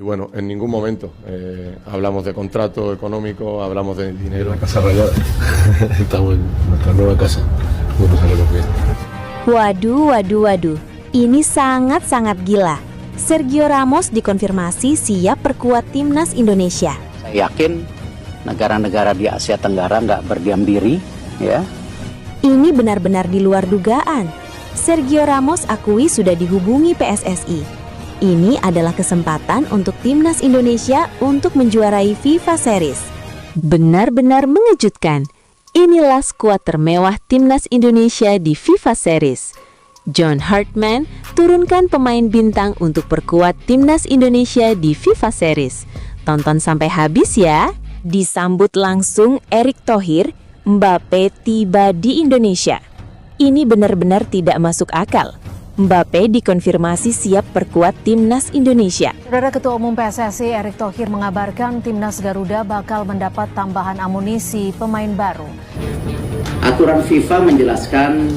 Y bueno, en ningún momento hablamos de contrato económico, hablamos de dinero. La casa rayada. Estamos en nuestra nueva casa. Bueno, sabemos bien. Waduh. Ini sangat-sangat gila. Sergio Ramos dikonfirmasi siap perkuat timnas Indonesia. Saya yakin negara-negara di Asia Tenggara nggak berdiam diri, ya. Ini benar-benar di luar dugaan. Sergio Ramos akui sudah dihubungi PSSI. Ini adalah kesempatan untuk timnas Indonesia untuk menjuarai FIFA Series. Benar-benar mengejutkan. Inilah skuad termewah timnas Indonesia di FIFA Series. John Hartman turunkan pemain bintang untuk perkuat timnas Indonesia di FIFA Series. Tonton sampai habis ya. Disambut langsung Erick Thohir, Mbappe tiba di Indonesia. Ini benar-benar tidak masuk akal. Mbappe dikonfirmasi siap perkuat timnas Indonesia. Saudara Ketua Umum PSSI Erick Thohir mengabarkan timnas Garuda bakal mendapat tambahan amunisi pemain baru. Aturan FIFA menjelaskan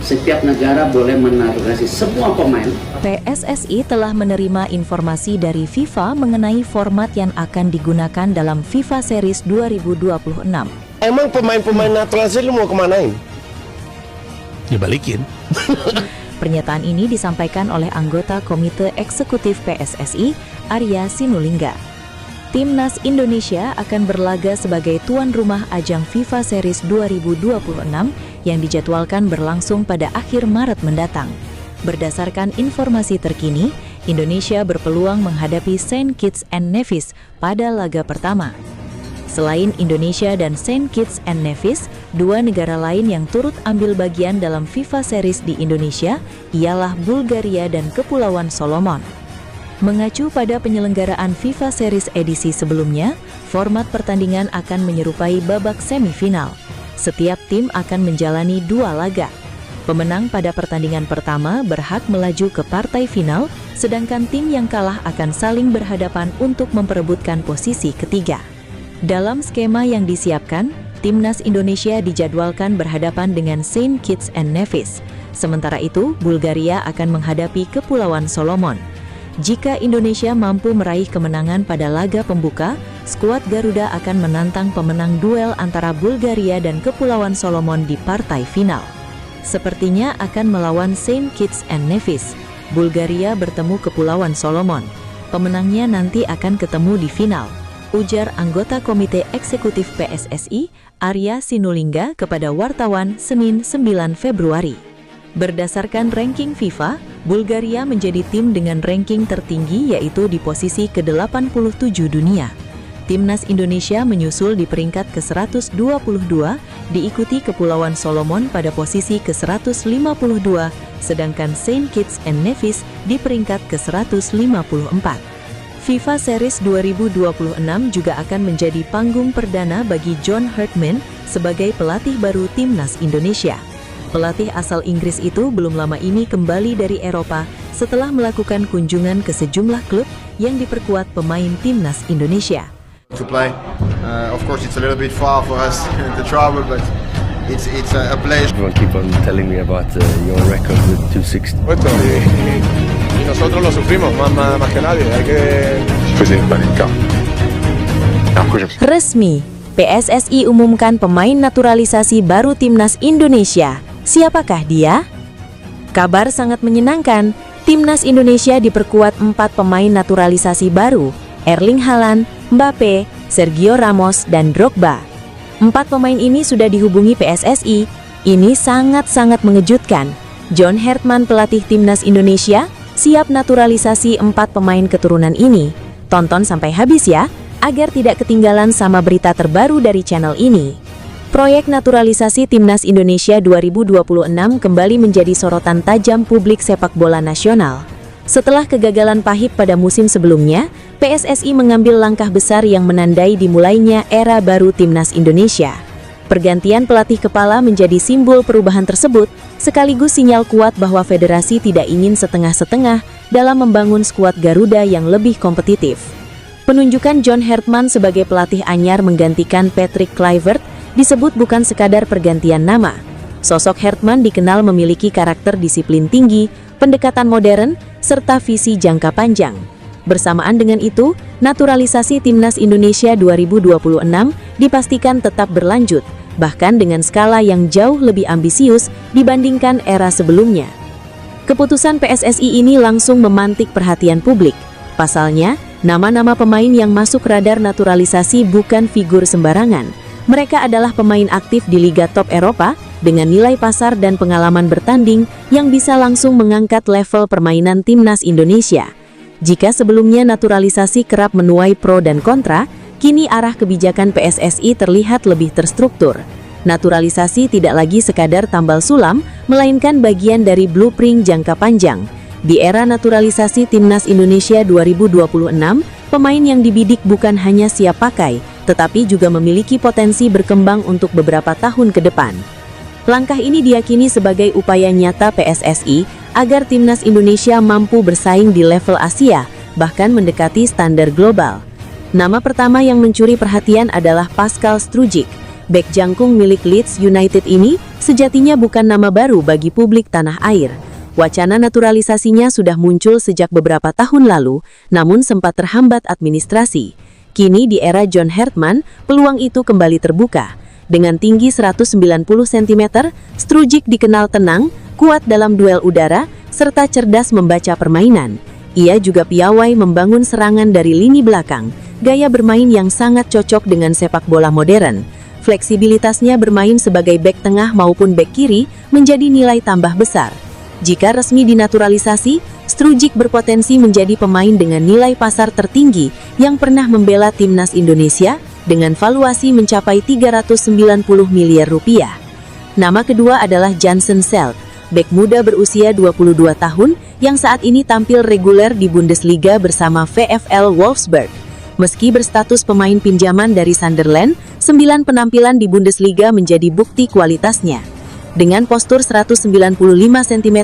setiap negara boleh menaturalisasi semua pemain. PSSI telah menerima informasi dari FIFA mengenai format yang akan digunakan dalam FIFA Series 2026. Emang pemain-pemain naturalisasi lu mau kemanain? Ya balikin. Pernyataan ini disampaikan oleh anggota Komite Eksekutif PSSI, Arya Sinulinga. Timnas Indonesia akan berlaga sebagai tuan rumah ajang FIFA Series 2026 yang dijadwalkan berlangsung pada akhir Maret mendatang. Berdasarkan informasi terkini, Indonesia berpeluang menghadapi Saint Kitts and Nevis pada laga pertama. Selain Indonesia dan Saint Kitts and Nevis, dua negara lain yang turut ambil bagian dalam FIFA Series di Indonesia ialah Bulgaria dan Kepulauan Solomon. Mengacu pada penyelenggaraan FIFA Series edisi sebelumnya, format pertandingan akan menyerupai babak semifinal. Setiap tim akan menjalani dua laga. Pemenang pada pertandingan pertama berhak melaju ke partai final, sedangkan tim yang kalah akan saling berhadapan untuk memperebutkan posisi ketiga. Dalam skema yang disiapkan, timnas Indonesia dijadwalkan berhadapan dengan Saint Kitts and Nevis. Sementara itu, Bulgaria akan menghadapi Kepulauan Solomon. Jika Indonesia mampu meraih kemenangan pada laga pembuka, skuad Garuda akan menantang pemenang duel antara Bulgaria dan Kepulauan Solomon di partai final. Sepertinya akan melawan Saint Kitts and Nevis. Bulgaria bertemu Kepulauan Solomon. Pemenangnya nanti akan ketemu di final, ujar anggota Komite Eksekutif PSSI, Arya Sinulinga kepada wartawan Senin 9 Februari. Berdasarkan ranking FIFA, Bulgaria menjadi tim dengan ranking tertinggi yaitu di posisi ke-87 dunia. Timnas Indonesia menyusul di peringkat ke-122, diikuti Kepulauan Solomon pada posisi ke-152, sedangkan Saint Kitts and Nevis di peringkat ke-154. FIFA Series 2026 juga akan menjadi panggung perdana bagi John Hartman sebagai pelatih baru timnas Indonesia. Pelatih asal Inggris itu belum lama ini kembali dari Eropa setelah melakukan kunjungan ke sejumlah klub yang diperkuat pemain timnas Indonesia. To play, of course it's a little bit far for us to travel, but it's a pleasure. Everyone keep on telling me about your record with 260. Y nosotros lo sufrimos más que nadie. Hay que... Resmi, PSSI umumkan pemain naturalisasi baru timnas Indonesia. Siapakah dia? Kabar sangat menyenangkan. Timnas Indonesia diperkuat 4 pemain naturalisasi baru, Erling Haaland, Mbappe, Sergio Ramos, dan Drogba. 4 pemain ini sudah dihubungi PSSI. Ini sangat-sangat mengejutkan. John Hartman, pelatih timnas Indonesia, siap naturalisasi 4 pemain keturunan ini. Tonton sampai habis ya, agar tidak ketinggalan sama berita terbaru dari channel ini. Proyek naturalisasi Timnas Indonesia 2026 kembali menjadi sorotan tajam publik sepak bola nasional. Setelah kegagalan pahit pada musim sebelumnya, PSSI mengambil langkah besar yang menandai dimulainya era baru Timnas Indonesia. Pergantian pelatih kepala menjadi simbol perubahan tersebut, sekaligus sinyal kuat bahwa federasi tidak ingin setengah-setengah dalam membangun skuad Garuda yang lebih kompetitif. Penunjukan John Hartman sebagai pelatih anyar menggantikan Patrick Kluivert disebut bukan sekadar pergantian nama. Sosok Hartman dikenal memiliki karakter disiplin tinggi, pendekatan modern, serta visi jangka panjang. Bersamaan dengan itu, naturalisasi Timnas Indonesia 2026 dipastikan tetap berlanjut, bahkan dengan skala yang jauh lebih ambisius dibandingkan era sebelumnya. Keputusan PSSI ini langsung memantik perhatian publik. Pasalnya, nama-nama pemain yang masuk radar naturalisasi bukan figur sembarangan. Mereka adalah pemain aktif di Liga Top Eropa dengan nilai pasar dan pengalaman bertanding yang bisa langsung mengangkat level permainan Timnas Indonesia. Jika sebelumnya naturalisasi kerap menuai pro dan kontra, kini arah kebijakan PSSI terlihat lebih terstruktur. Naturalisasi tidak lagi sekadar tambal sulam, melainkan bagian dari blueprint jangka panjang. Di era naturalisasi Timnas Indonesia 2026, pemain yang dibidik bukan hanya siap pakai, tetapi juga memiliki potensi berkembang untuk beberapa tahun ke depan. Langkah ini diyakini sebagai upaya nyata PSSI agar Timnas Indonesia mampu bersaing di level Asia, bahkan mendekati standar global. Nama pertama yang mencuri perhatian adalah Pascal Strujic. Bek jangkung milik Leeds United ini sejatinya bukan nama baru bagi publik tanah air. Wacana naturalisasinya sudah muncul sejak beberapa tahun lalu, namun sempat terhambat administrasi. Kini di era John Hartman, peluang itu kembali terbuka. Dengan tinggi 190 cm, Strujic dikenal tenang, kuat dalam duel udara, serta cerdas membaca permainan. Ia juga piawai membangun serangan dari lini belakang, gaya bermain yang sangat cocok dengan sepak bola modern. Fleksibilitasnya bermain sebagai bek tengah maupun bek kiri menjadi nilai tambah besar. Jika resmi dinaturalisasi, Strujic berpotensi menjadi pemain dengan nilai pasar tertinggi yang pernah membela Timnas Indonesia dengan valuasi mencapai 390 miliar rupiah. Nama kedua adalah Jansen Selt, bek muda berusia 22 tahun yang saat ini tampil reguler di Bundesliga bersama VfL Wolfsburg. Meski berstatus pemain pinjaman dari Sunderland, 9 penampilan di Bundesliga menjadi bukti kualitasnya. Dengan postur 195 cm,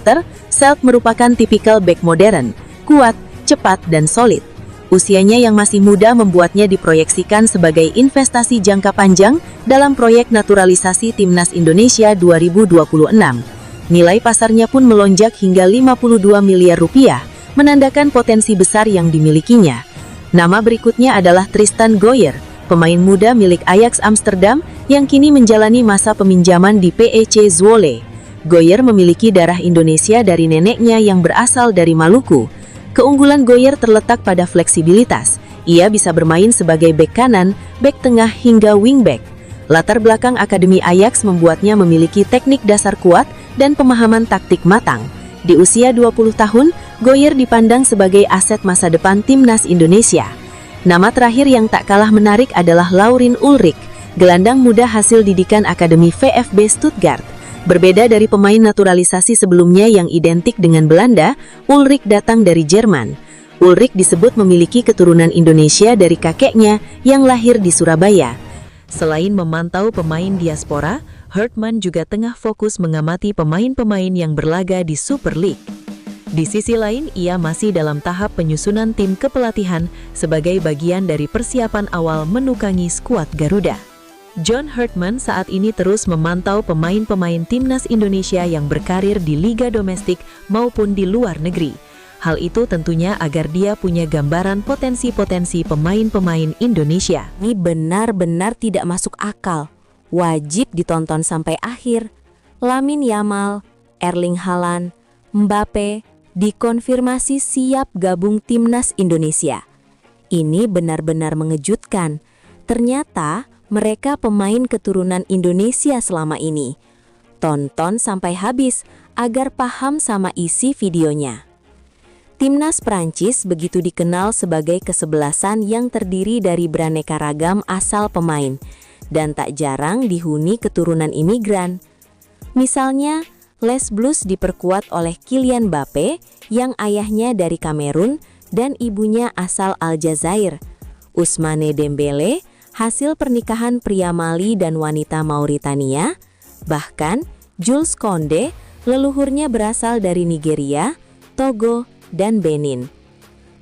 Selt merupakan tipikal bek modern, kuat, cepat, dan solid. Usianya yang masih muda membuatnya diproyeksikan sebagai investasi jangka panjang dalam proyek naturalisasi Timnas Indonesia 2026. Nilai pasarnya pun melonjak hingga 52 miliar rupiah, menandakan potensi besar yang dimilikinya. Nama berikutnya adalah Tristan Goyer, pemain muda milik Ajax Amsterdam yang kini menjalani masa peminjaman di PEC Zwolle. Goyer memiliki darah Indonesia dari neneknya yang berasal dari Maluku. Keunggulan Goyer terletak pada fleksibilitas. Ia bisa bermain sebagai bek kanan, bek tengah hingga wingback. Latar belakang Akademi Ajax membuatnya memiliki teknik dasar kuat dan pemahaman taktik matang. Di usia 20 tahun, Goyer dipandang sebagai aset masa depan Timnas Indonesia. Nama terakhir yang tak kalah menarik adalah Laurin Ulrich, gelandang muda hasil didikan Akademi VfB Stuttgart. Berbeda dari pemain naturalisasi sebelumnya yang identik dengan Belanda, Ulrich datang dari Jerman. Ulrich disebut memiliki keturunan Indonesia dari kakeknya yang lahir di Surabaya. Selain memantau pemain diaspora, Hartman juga tengah fokus mengamati pemain-pemain yang berlaga di Super League. Di sisi lain, ia masih dalam tahap penyusunan tim kepelatihan sebagai bagian dari persiapan awal menukangi skuad Garuda. John Hartman saat ini terus memantau pemain-pemain Timnas Indonesia yang berkarir di liga domestik maupun di luar negeri. Hal itu tentunya agar dia punya gambaran potensi-potensi pemain-pemain Indonesia. Ini benar-benar tidak masuk akal. Wajib ditonton sampai akhir. Lamine Yamal, Erling Haaland, Mbappe dikonfirmasi siap gabung Timnas Indonesia. Ini benar-benar mengejutkan. Ternyata mereka pemain keturunan Indonesia selama ini. Tonton sampai habis agar paham sama isi videonya. Timnas Prancis begitu dikenal sebagai kesebelasan yang terdiri dari beraneka ragam asal pemain dan tak jarang dihuni keturunan imigran. Misalnya, Les Bleus diperkuat oleh Kylian Mbappe yang ayahnya dari Kamerun dan ibunya asal Aljazair. Ousmane Dembele hasil pernikahan pria Mali dan wanita Mauritania. Bahkan, Jules Koundé leluhurnya berasal dari Nigeria, Togo, dan Benin.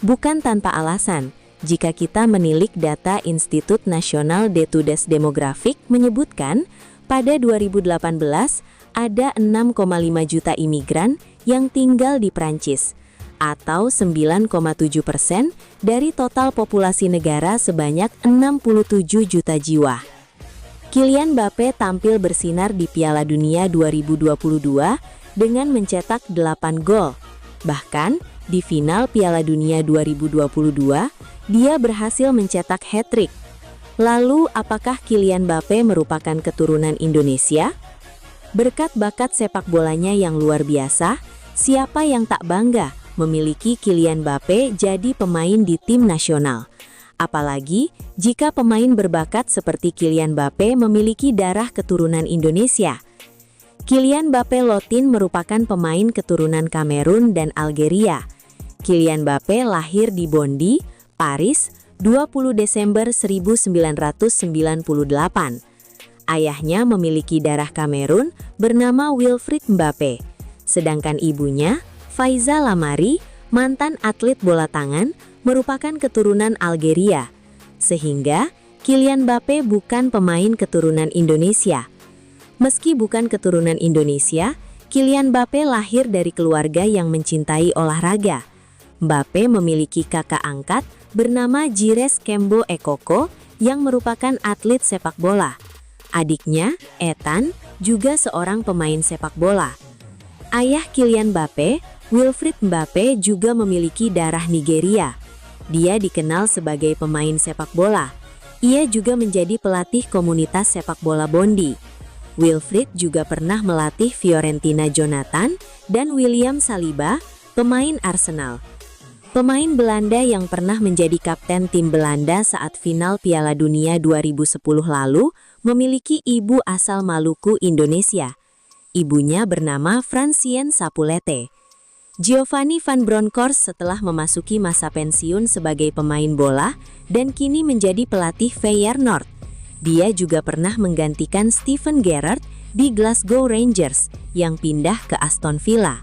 Bukan tanpa alasan, jika kita menilik data Institut Nasional d'Etudes Demografik menyebutkan, pada 2018 ada 6,5 juta imigran yang tinggal di Prancis. atau 9,7% dari total populasi negara sebanyak 67 juta jiwa. Kylian Mbappe tampil bersinar di Piala Dunia 2022 dengan mencetak 8 gol. Bahkan, di final Piala Dunia 2022, dia berhasil mencetak hat-trick. Lalu, apakah Kylian Mbappe merupakan keturunan Indonesia? Berkat bakat sepak bolanya yang luar biasa, siapa yang tak bangga memiliki Kylian Mbappe jadi pemain di tim nasional? Apalagi jika pemain berbakat seperti Kylian Mbappe memiliki darah keturunan Indonesia. Kylian Mbappe Lotin merupakan pemain keturunan Kamerun dan Algeria. Kylian Mbappe lahir di Bondy, Paris, 20 Desember 1998. Ayahnya memiliki darah Kamerun bernama Wilfried Mbappe, sedangkan ibunya, Faiza Lamari, mantan atlet bola tangan, merupakan keturunan Algeria. Sehingga, Kylian Mbappe bukan pemain keturunan Indonesia. Meski bukan keturunan Indonesia, Kylian Mbappe lahir dari keluarga yang mencintai olahraga. Mbappe memiliki kakak angkat bernama Jires Kembo Ekoko yang merupakan atlet sepak bola. Adiknya, Ethan, juga seorang pemain sepak bola. Ayah Kylian Mbappe, Wilfried Mbappe, juga memiliki darah Nigeria. Dia dikenal sebagai pemain sepak bola. Ia juga menjadi pelatih komunitas sepak bola Bondy. Wilfried juga pernah melatih Fiorentina Jonathan dan William Saliba, pemain Arsenal. Pemain Belanda yang pernah menjadi kapten tim Belanda saat final Piala Dunia 2010 lalu memiliki ibu asal Maluku, Indonesia. Ibunya bernama Francien Sapulete. Giovanni van Bronckhorst setelah memasuki masa pensiun sebagai pemain bola dan kini menjadi pelatih Feyenoord. Dia juga pernah menggantikan Steven Gerrard di Glasgow Rangers yang pindah ke Aston Villa.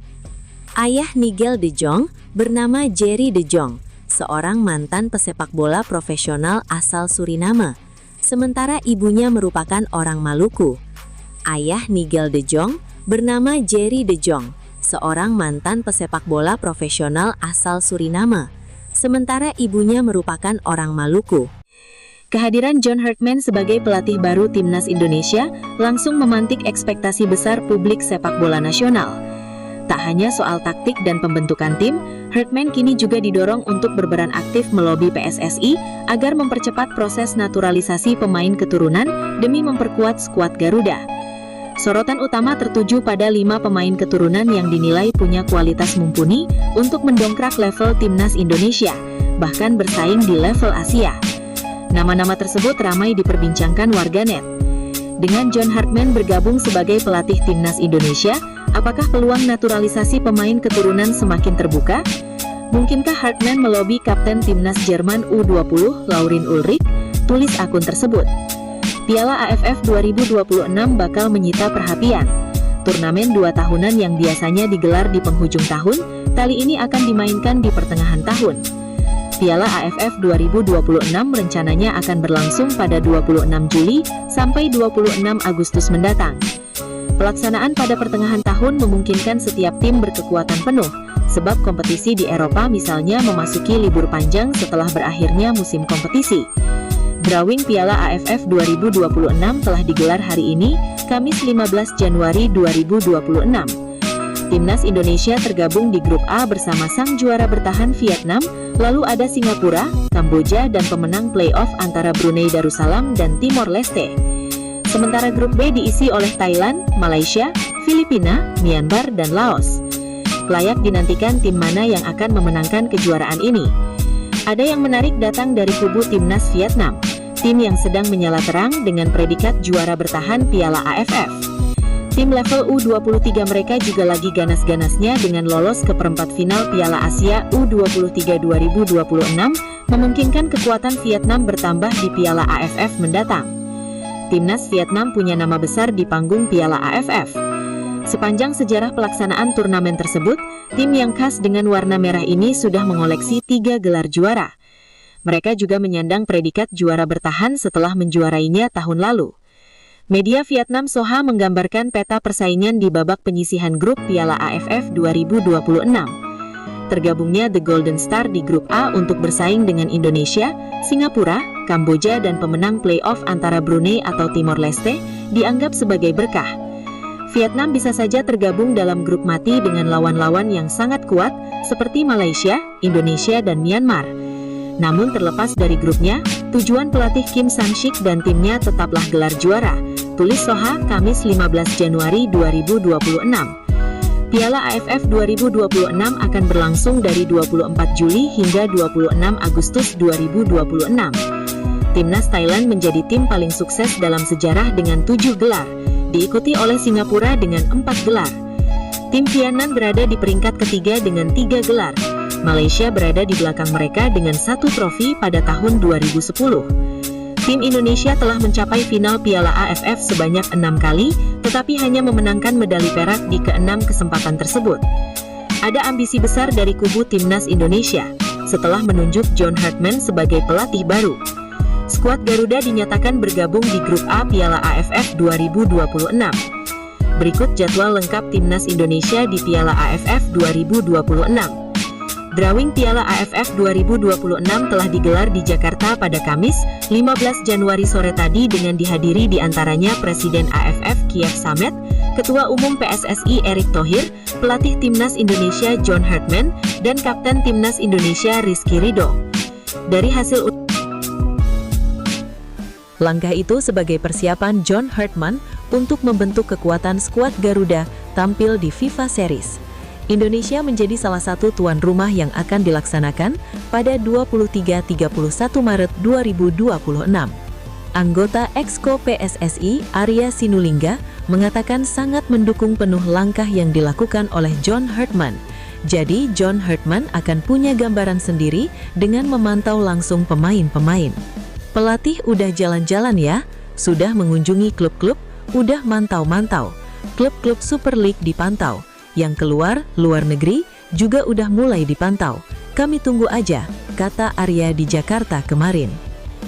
Ayah Nigel de Jong bernama Jerry de Jong, seorang mantan pesepak bola profesional asal Suriname, sementara ibunya merupakan orang Maluku. Ayah Nigel de Jong bernama Jerry de Jong, seorang mantan pesepak bola profesional asal Suriname, sementara ibunya merupakan orang Maluku. Kehadiran John Hartman sebagai pelatih baru timnas Indonesia langsung memantik ekspektasi besar publik sepak bola nasional. Tak hanya soal taktik dan pembentukan tim, Hartman kini juga didorong untuk berperan aktif melobi PSSI agar mempercepat proses naturalisasi pemain keturunan demi memperkuat skuad Garuda. Sorotan utama tertuju pada 5 pemain keturunan yang dinilai punya kualitas mumpuni untuk mendongkrak level timnas Indonesia, bahkan bersaing di level Asia. Nama-nama tersebut ramai diperbincangkan warganet. Dengan John Hartman bergabung sebagai pelatih timnas Indonesia, apakah peluang naturalisasi pemain keturunan semakin terbuka? Mungkinkah Hartman melobi kapten timnas Jerman U20 Laurin Ulrich? Tulis akun tersebut. Piala AFF 2026 bakal menyita perhatian. Turnamen 2 tahunan yang biasanya digelar di penghujung tahun, kali ini akan dimainkan di pertengahan tahun. Piala AFF 2026 rencananya akan berlangsung pada 26 Juli sampai 26 Agustus mendatang. Pelaksanaan pada pertengahan tahun memungkinkan setiap tim berkekuatan penuh, sebab kompetisi di Eropa misalnya memasuki libur panjang setelah berakhirnya musim kompetisi. Drawing Piala AFF 2026 telah digelar hari ini, Kamis 15 Januari 2026. Timnas Indonesia tergabung di grup A bersama sang juara bertahan Vietnam, lalu ada Singapura, Kamboja, dan pemenang playoff antara Brunei Darussalam dan Timor Leste. Sementara grup B diisi oleh Thailand, Malaysia, Filipina, Myanmar, dan Laos. Layak dinantikan tim mana yang akan memenangkan kejuaraan ini. Ada yang menarik datang dari kubu timnas Vietnam, tim yang sedang menyala terang dengan predikat juara bertahan Piala AFF. Tim level U23 mereka juga lagi ganas-ganasnya dengan lolos ke perempat final Piala Asia U23 2026, memungkinkan kekuatan Vietnam bertambah di Piala AFF mendatang. Timnas Vietnam punya nama besar di panggung Piala AFF. Sepanjang sejarah pelaksanaan turnamen tersebut, tim yang khas dengan warna merah ini sudah mengoleksi 3 gelar juara. Mereka juga menyandang predikat juara bertahan setelah menjuarainya tahun lalu. Media Vietnam Soha menggambarkan peta persaingan di babak penyisihan grup Piala AFF 2026. tergabungnya The Golden Star di grup A untuk bersaing dengan Indonesia, Singapura, Kamboja dan pemenang playoff antara Brunei atau Timor Leste dianggap sebagai berkah. Vietnam bisa saja tergabung dalam grup mati dengan lawan-lawan yang sangat kuat seperti Malaysia, Indonesia dan Myanmar. Namun terlepas dari grupnya, tujuan pelatih Kim Sang-sik dan timnya tetaplah gelar juara, tulis Soha Kamis 15 Januari 2026. Piala AFF 2026 akan berlangsung dari 24 Juli hingga 26 Agustus 2026. Timnas Thailand menjadi tim paling sukses dalam sejarah dengan 7 gelar, diikuti oleh Singapura dengan 4 gelar. Tim Vietnam berada di peringkat ketiga dengan 3 gelar. Malaysia berada di belakang mereka dengan 1 trofi pada tahun 2010. Tim Indonesia telah mencapai final Piala AFF sebanyak 6 kali, tetapi hanya memenangkan medali perak di ke-6 kesempatan tersebut. Ada ambisi besar dari kubu Timnas Indonesia, setelah menunjuk John Hartman sebagai pelatih baru. Skuad Garuda dinyatakan bergabung di grup A Piala AFF 2026. Berikut jadwal lengkap Timnas Indonesia di Piala AFF 2026. Drawing Piala AFF 2026 telah digelar di Jakarta pada Kamis, 15 Januari sore tadi dengan dihadiri diantaranya Presiden AFF Kiev Samet, Ketua Umum PSSI Erick Thohir, pelatih Timnas Indonesia John Hartman, dan Kapten Timnas Indonesia Rizky Ridho. Dari hasil langkah itu sebagai persiapan John Hartman untuk membentuk kekuatan skuad Garuda tampil di FIFA Series. Indonesia menjadi salah satu tuan rumah yang akan dilaksanakan pada 23-31 Maret 2026. Anggota Exco PSSI Arya Sinulinga mengatakan sangat mendukung penuh langkah yang dilakukan oleh John Hartman. Jadi John Hartman akan punya gambaran sendiri dengan memantau langsung pemain-pemain. Pelatih udah jalan-jalan ya, sudah mengunjungi klub-klub, udah mantau-mantau. Klub-klub Super League dipantau. Yang keluar, luar negeri, juga udah mulai dipantau. Kami tunggu aja, kata Arya di Jakarta kemarin.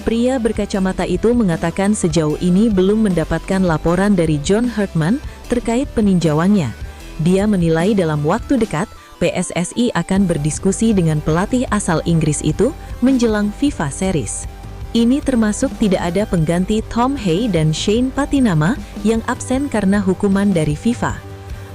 Pria berkacamata itu mengatakan sejauh ini belum mendapatkan laporan dari John Hartman terkait peninjauannya. Dia menilai dalam waktu dekat, PSSI akan berdiskusi dengan pelatih asal Inggris itu menjelang FIFA Series. Ini termasuk tidak ada pengganti Tom Hay dan Shane Patinama yang absen karena hukuman dari FIFA.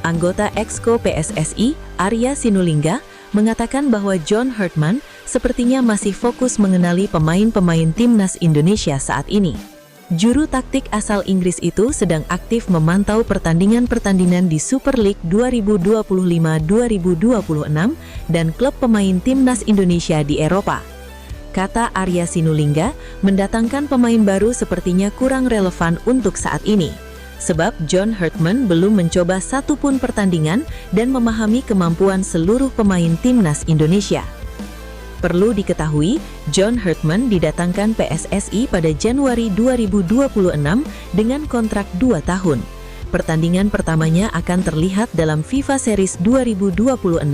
Anggota Exco PSSI, Arya Sinulinga, mengatakan bahwa John Hartman sepertinya masih fokus mengenali pemain-pemain Timnas Indonesia saat ini. Juru taktik asal Inggris itu sedang aktif memantau pertandingan-pertandingan di Super League 2025-2026 dan klub pemain Timnas Indonesia di Eropa. Kata Arya Sinulinga, mendatangkan pemain baru sepertinya kurang relevan untuk saat ini. Sebab John Hartman belum mencoba satupun pertandingan dan memahami kemampuan seluruh pemain Timnas Indonesia. Perlu diketahui, John Hartman didatangkan PSSI pada Januari 2026 dengan kontrak 2 tahun. Pertandingan pertamanya akan terlihat dalam FIFA Series 2026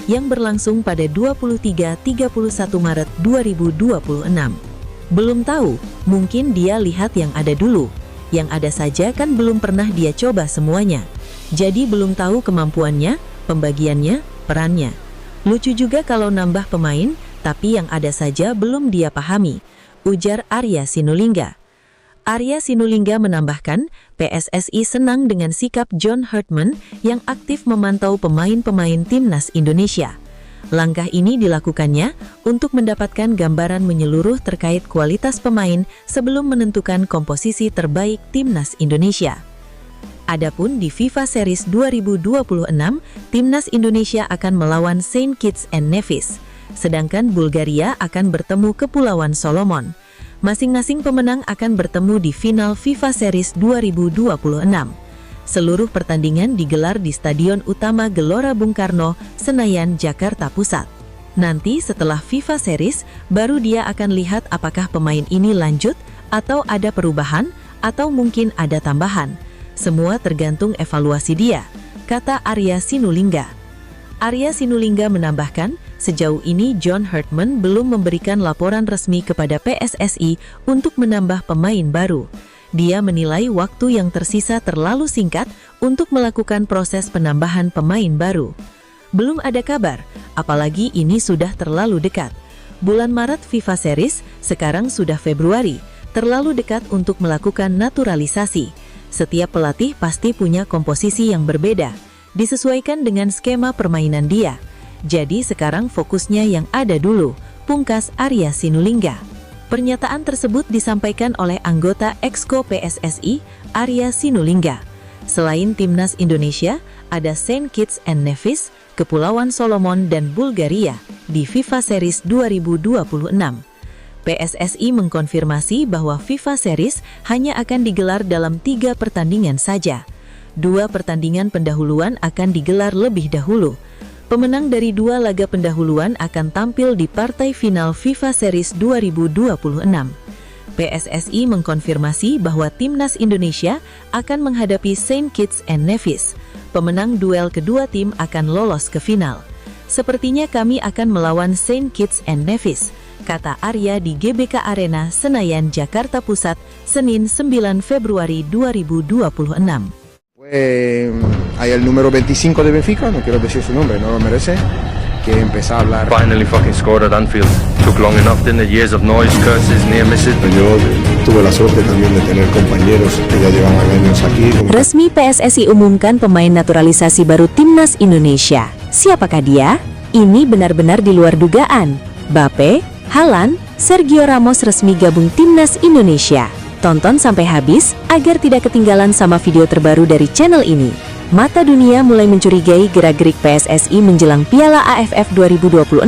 yang berlangsung pada 23-31 Maret 2026. Belum tahu, mungkin dia lihat yang ada dulu. Yang ada saja kan belum pernah dia coba semuanya. Jadi belum tahu kemampuannya, pembagiannya, perannya. Lucu juga kalau nambah pemain, tapi yang ada saja belum dia pahami, ujar Arya Sinulinga. Arya Sinulinga menambahkan, PSSI senang dengan sikap John Hartman yang aktif memantau pemain-pemain Timnas Indonesia. Langkah ini dilakukannya untuk mendapatkan gambaran menyeluruh terkait kualitas pemain sebelum menentukan komposisi terbaik Timnas Indonesia. Adapun di FIFA Series 2026, Timnas Indonesia akan melawan Saint Kitts and Nevis, sedangkan Bulgaria akan bertemu Kepulauan Solomon. Masing-masing pemenang akan bertemu di final FIFA Series 2026. Seluruh pertandingan digelar di Stadion Utama Gelora Bung Karno, Senayan, Jakarta Pusat. Nanti setelah FIFA Series, baru dia akan lihat apakah pemain ini lanjut, atau ada perubahan, atau mungkin ada tambahan. Semua tergantung evaluasi dia, kata Arya Sinulinga. Arya Sinulinga menambahkan, sejauh ini John Hartman belum memberikan laporan resmi kepada PSSI untuk menambah pemain baru. Dia menilai waktu yang tersisa terlalu singkat untuk melakukan proses penambahan pemain baru. Belum ada kabar, apalagi ini sudah terlalu dekat. Bulan Maret FIFA Series, sekarang sudah Februari, terlalu dekat untuk melakukan naturalisasi. Setiap pelatih pasti punya komposisi yang berbeda, disesuaikan dengan skema permainan dia. Jadi sekarang fokusnya yang ada dulu, pungkas Arya Sinulinga. Pernyataan tersebut disampaikan oleh anggota Exco PSSI, Arya Sinulinga. Selain Timnas Indonesia, ada Saint Kitts and Nevis, Kepulauan Solomon dan Bulgaria di FIFA Series 2026. PSSI mengkonfirmasi bahwa FIFA Series hanya akan digelar dalam 3 pertandingan saja. 2 pertandingan pendahuluan akan digelar lebih dahulu. Pemenang dari 2 laga pendahuluan akan tampil di partai final FIFA Series 2026. PSSI mengkonfirmasi bahwa Timnas Indonesia akan menghadapi Saint Kitts and Nevis. Pemenang duel kedua tim akan lolos ke final. Sepertinya kami akan melawan Saint Kitts and Nevis, kata Arya di GBK Arena Senayan, Jakarta Pusat, Senin 9 Februari 2026. Hay el número 25 de Benfica, no quiero decir su nombre, no lo merece, que empezó a hablar. Finally fucking scored at Anfield. Took long enough, didn't it? Years of noise, curses, near misses. Yo tuve la suerte también de tener compañeros que ya llevaban años aquí. Resmi PSSI umumkan pemain naturalisasi baru Timnas Indonesia. Siapakah dia? Ini benar-benar di luar dugaan. Mbappe, Haaland, Sergio Ramos resmi gabung Timnas Indonesia. Tonton sampai habis agar tidak ketinggalan sama video terbaru dari channel ini. Mata dunia mulai mencurigai gerak-gerik PSSI menjelang Piala AFF 2026.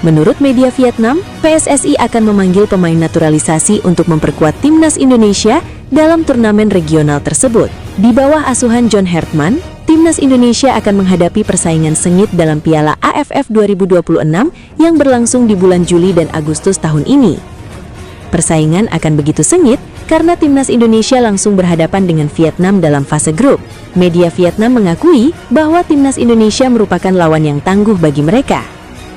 Menurut media Vietnam, PSSI akan memanggil pemain naturalisasi untuk memperkuat Timnas Indonesia dalam turnamen regional tersebut. Di bawah asuhan John Hertman, Timnas Indonesia akan menghadapi persaingan sengit dalam Piala AFF 2026 yang berlangsung di bulan Juli dan Agustus tahun ini. Persaingan akan begitu sengit karena Timnas Indonesia langsung berhadapan dengan Vietnam dalam fase grup. Media Vietnam mengakui bahwa Timnas Indonesia merupakan lawan yang tangguh bagi mereka.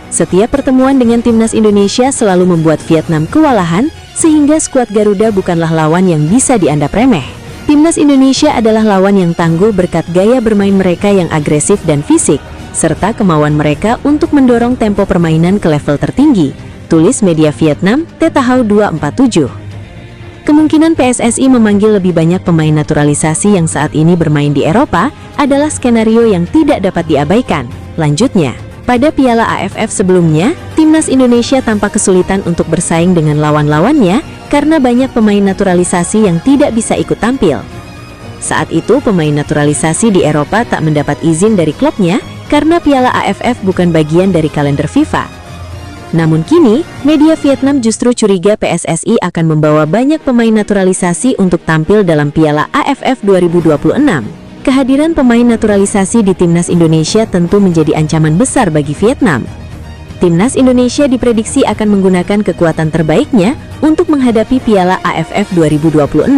Setiap pertemuan dengan Timnas Indonesia selalu membuat Vietnam kewalahan, sehingga skuad Garuda bukanlah lawan yang bisa dianggap remeh. Timnas Indonesia adalah lawan yang tangguh berkat gaya bermain mereka yang agresif dan fisik, serta kemauan mereka untuk mendorong tempo permainan ke level tertinggi, tulis media Vietnam Tetahau 247. Kemungkinan PSSI memanggil lebih banyak pemain naturalisasi yang saat ini bermain di Eropa adalah skenario yang tidak dapat diabaikan. Lanjutnya, pada Piala AFF sebelumnya, Timnas Indonesia tampak kesulitan untuk bersaing dengan lawan-lawannya karena banyak pemain naturalisasi yang tidak bisa ikut tampil. Saat itu, pemain naturalisasi di Eropa tak mendapat izin dari klubnya karena Piala AFF bukan bagian dari kalender FIFA. Namun kini, media Vietnam justru curiga PSSI akan membawa banyak pemain naturalisasi untuk tampil dalam Piala AFF 2026. Kehadiran pemain naturalisasi di Timnas Indonesia tentu menjadi ancaman besar bagi Vietnam. Timnas Indonesia diprediksi akan menggunakan kekuatan terbaiknya untuk menghadapi Piala AFF 2026.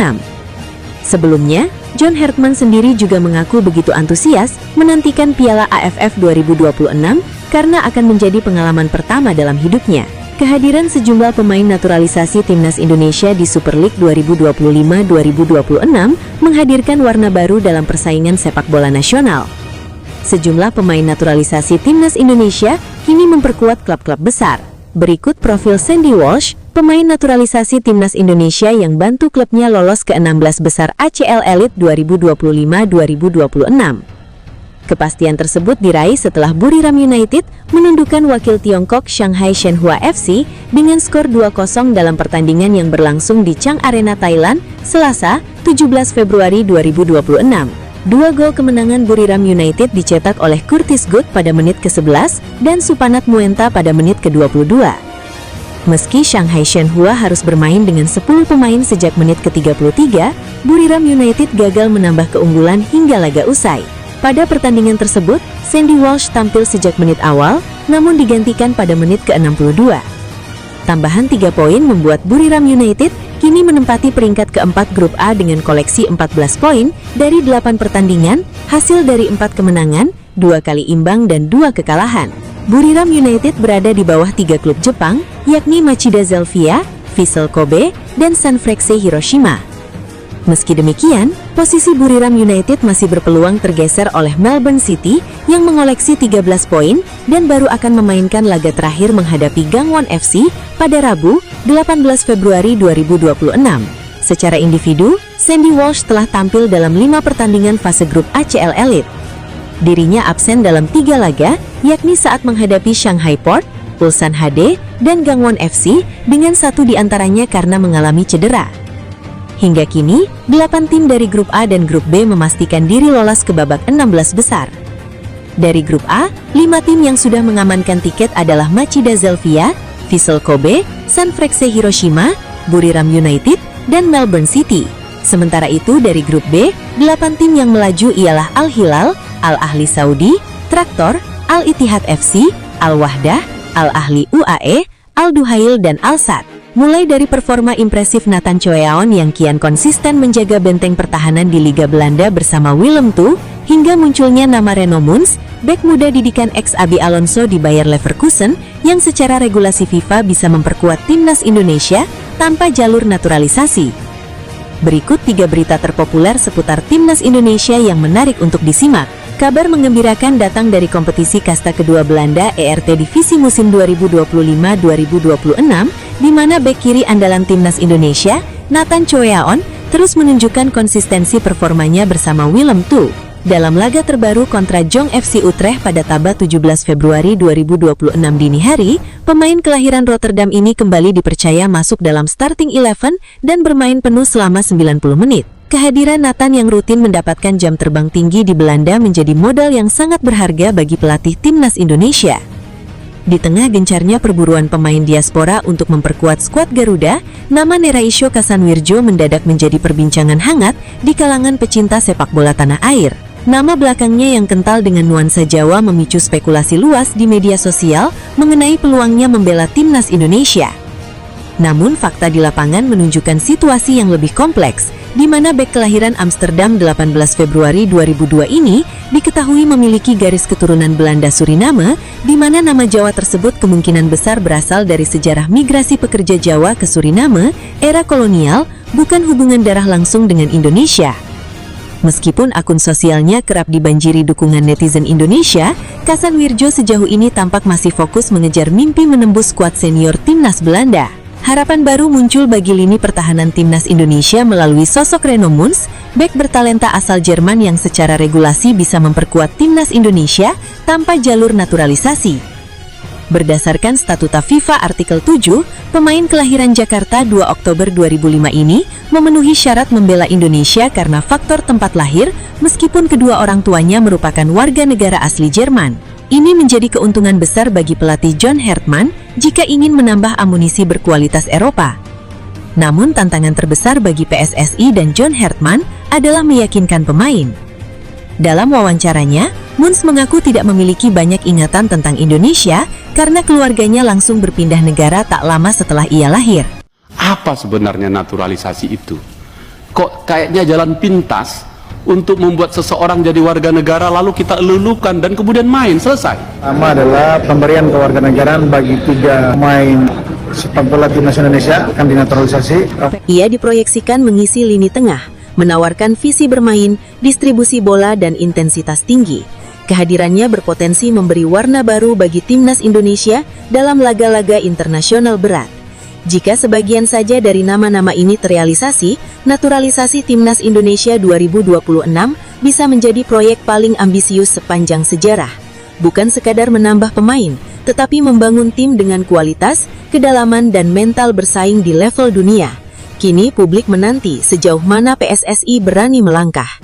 Sebelumnya, John Hertman sendiri juga mengaku begitu antusias menantikan Piala AFF 2026 karena akan menjadi pengalaman pertama dalam hidupnya. Kehadiran sejumlah pemain naturalisasi Timnas Indonesia di Super League 2025-2026 menghadirkan warna baru dalam persaingan sepak bola nasional. Sejumlah pemain naturalisasi Timnas Indonesia kini memperkuat klub-klub besar. Berikut profil Sandy Walsh, pemain naturalisasi Timnas Indonesia yang bantu klubnya lolos ke 16 besar ACL Elite 2025-2026. Kepastian tersebut diraih setelah Buriram United menundukkan wakil Tiongkok Shanghai Shenhua FC dengan skor 2-0 dalam pertandingan yang berlangsung di Chang Arena, Thailand, Selasa, 17 Februari 2026. 2 gol kemenangan Buriram United dicetak oleh Curtis Good pada menit ke-11 dan Supanat Muenta pada menit ke-22. Meski Shanghai Shenhua harus bermain dengan 10 pemain sejak menit ke-33, Buriram United gagal menambah keunggulan hingga laga usai. Pada pertandingan tersebut, Sandy Walsh tampil sejak menit awal, namun digantikan pada menit ke-62. Tambahan 3 poin membuat Buriram United kini menempati peringkat keempat Grup A dengan koleksi 14 poin dari 8 pertandingan, hasil dari 4 kemenangan, 2 kali imbang dan 2 kekalahan. Buriram United berada di bawah 3 klub Jepang, yakni Machida Zelvia, Vissel Kobe, dan Sanfrecce Hiroshima. Meski demikian, posisi Buriram United masih berpeluang tergeser oleh Melbourne City yang mengoleksi 13 poin dan baru akan memainkan laga terakhir menghadapi Gangwon FC pada Rabu, 18 Februari 2026. Secara individu, Sandy Walsh telah tampil dalam 5 pertandingan fase grup ACL Elite. Dirinya absen dalam 3 laga, yakni saat menghadapi Shanghai Port, Ulsan HD, dan Gangwon FC, dengan 1 diantaranya karena mengalami cedera. Hingga kini, 8 tim dari grup A dan grup B memastikan diri lolos ke babak 16 besar. Dari grup A, 5 tim yang sudah mengamankan tiket adalah Machida Zelvia, Vissel Kobe, Sanfrecce Hiroshima, Buriram United, dan Melbourne City. Sementara itu dari grup B, 8 tim yang melaju ialah Al Hilal, Al Ahli Saudi, Traktor, Al Ittihad FC, Al Wahdah, Al Ahli UAE, Al Duhail, dan Al Sadd. Mulai dari performa impresif Nathan Choeaon yang kian konsisten menjaga benteng pertahanan di Liga Belanda bersama Willem II, hingga munculnya nama Reno Muns, bek muda didikan ex-Xabi Alonso di Bayer Leverkusen, yang secara regulasi FIFA bisa memperkuat timnas Indonesia tanpa jalur naturalisasi. Berikut 3 berita terpopuler seputar timnas Indonesia yang menarik untuk disimak. Kabar menggembirakan datang dari kompetisi kasta kedua Belanda ERT Divisi musim 2025-2026, di mana bek kiri andalan timnas Indonesia, Nathan Choeaon, terus menunjukkan konsistensi performanya bersama Willem II. Dalam laga terbaru kontra Jong FC Utrecht pada Taba 17 Februari 2026 dini hari, pemain kelahiran Rotterdam ini kembali dipercaya masuk dalam starting 11 dan bermain penuh selama 90 menit. Kehadiran Nathan yang rutin mendapatkan jam terbang tinggi di Belanda menjadi modal yang sangat berharga bagi pelatih timnas Indonesia. Di tengah gencarnya perburuan pemain diaspora untuk memperkuat skuad Garuda, nama Neraisho Kasanwirjo mendadak menjadi perbincangan hangat di kalangan pecinta sepak bola tanah air. Nama belakangnya yang kental dengan nuansa Jawa memicu spekulasi luas di media sosial mengenai peluangnya membela timnas Indonesia. Namun fakta di lapangan menunjukkan situasi yang lebih kompleks, di mana bek kelahiran Amsterdam 18 Februari 2002 ini diketahui memiliki garis keturunan Belanda Suriname, di mana nama Jawa tersebut kemungkinan besar berasal dari sejarah migrasi pekerja Jawa ke Suriname, era kolonial, bukan hubungan darah langsung dengan Indonesia. Meskipun akun sosialnya kerap dibanjiri dukungan netizen Indonesia, Kasanwirjo sejauh ini tampak masih fokus mengejar mimpi menembus skuad senior timnas Belanda. Harapan baru muncul bagi lini pertahanan timnas Indonesia melalui sosok Reno Muns, bek bertalenta asal Jerman yang secara regulasi bisa memperkuat timnas Indonesia tanpa jalur naturalisasi. Berdasarkan statuta FIFA artikel 7, pemain kelahiran Jakarta 2 Oktober 2005 ini memenuhi syarat membela Indonesia karena faktor tempat lahir, meskipun kedua orang tuanya merupakan warga negara asli Jerman. Ini menjadi keuntungan besar bagi pelatih John Hertman jika ingin menambah amunisi berkualitas Eropa. Namun tantangan terbesar bagi PSSI dan John Hertman adalah meyakinkan pemain. Dalam wawancaranya, Muns mengaku tidak memiliki banyak ingatan tentang Indonesia karena keluarganya langsung berpindah negara tak lama setelah ia lahir. Apa sebenarnya naturalisasi itu? Kok kayaknya jalan pintas untuk membuat seseorang jadi warga negara lalu kita elulukan dan kemudian main, selesai. Pertama adalah pemberian kewarganegaraan bagi 3 pemain sepak bola timnas Indonesia akan dinaturalisasi. Ia diproyeksikan mengisi lini tengah, menawarkan visi bermain, distribusi bola dan intensitas tinggi. Kehadirannya berpotensi memberi warna baru bagi timnas Indonesia dalam laga-laga internasional berat. Jika sebagian saja dari nama-nama ini terrealisasi, naturalisasi timnas Indonesia 2026 bisa menjadi proyek paling ambisius sepanjang sejarah. Bukan sekadar menambah pemain, tetapi membangun tim dengan kualitas, kedalaman dan mental bersaing di level dunia. Kini publik menanti sejauh mana PSSI berani melangkah.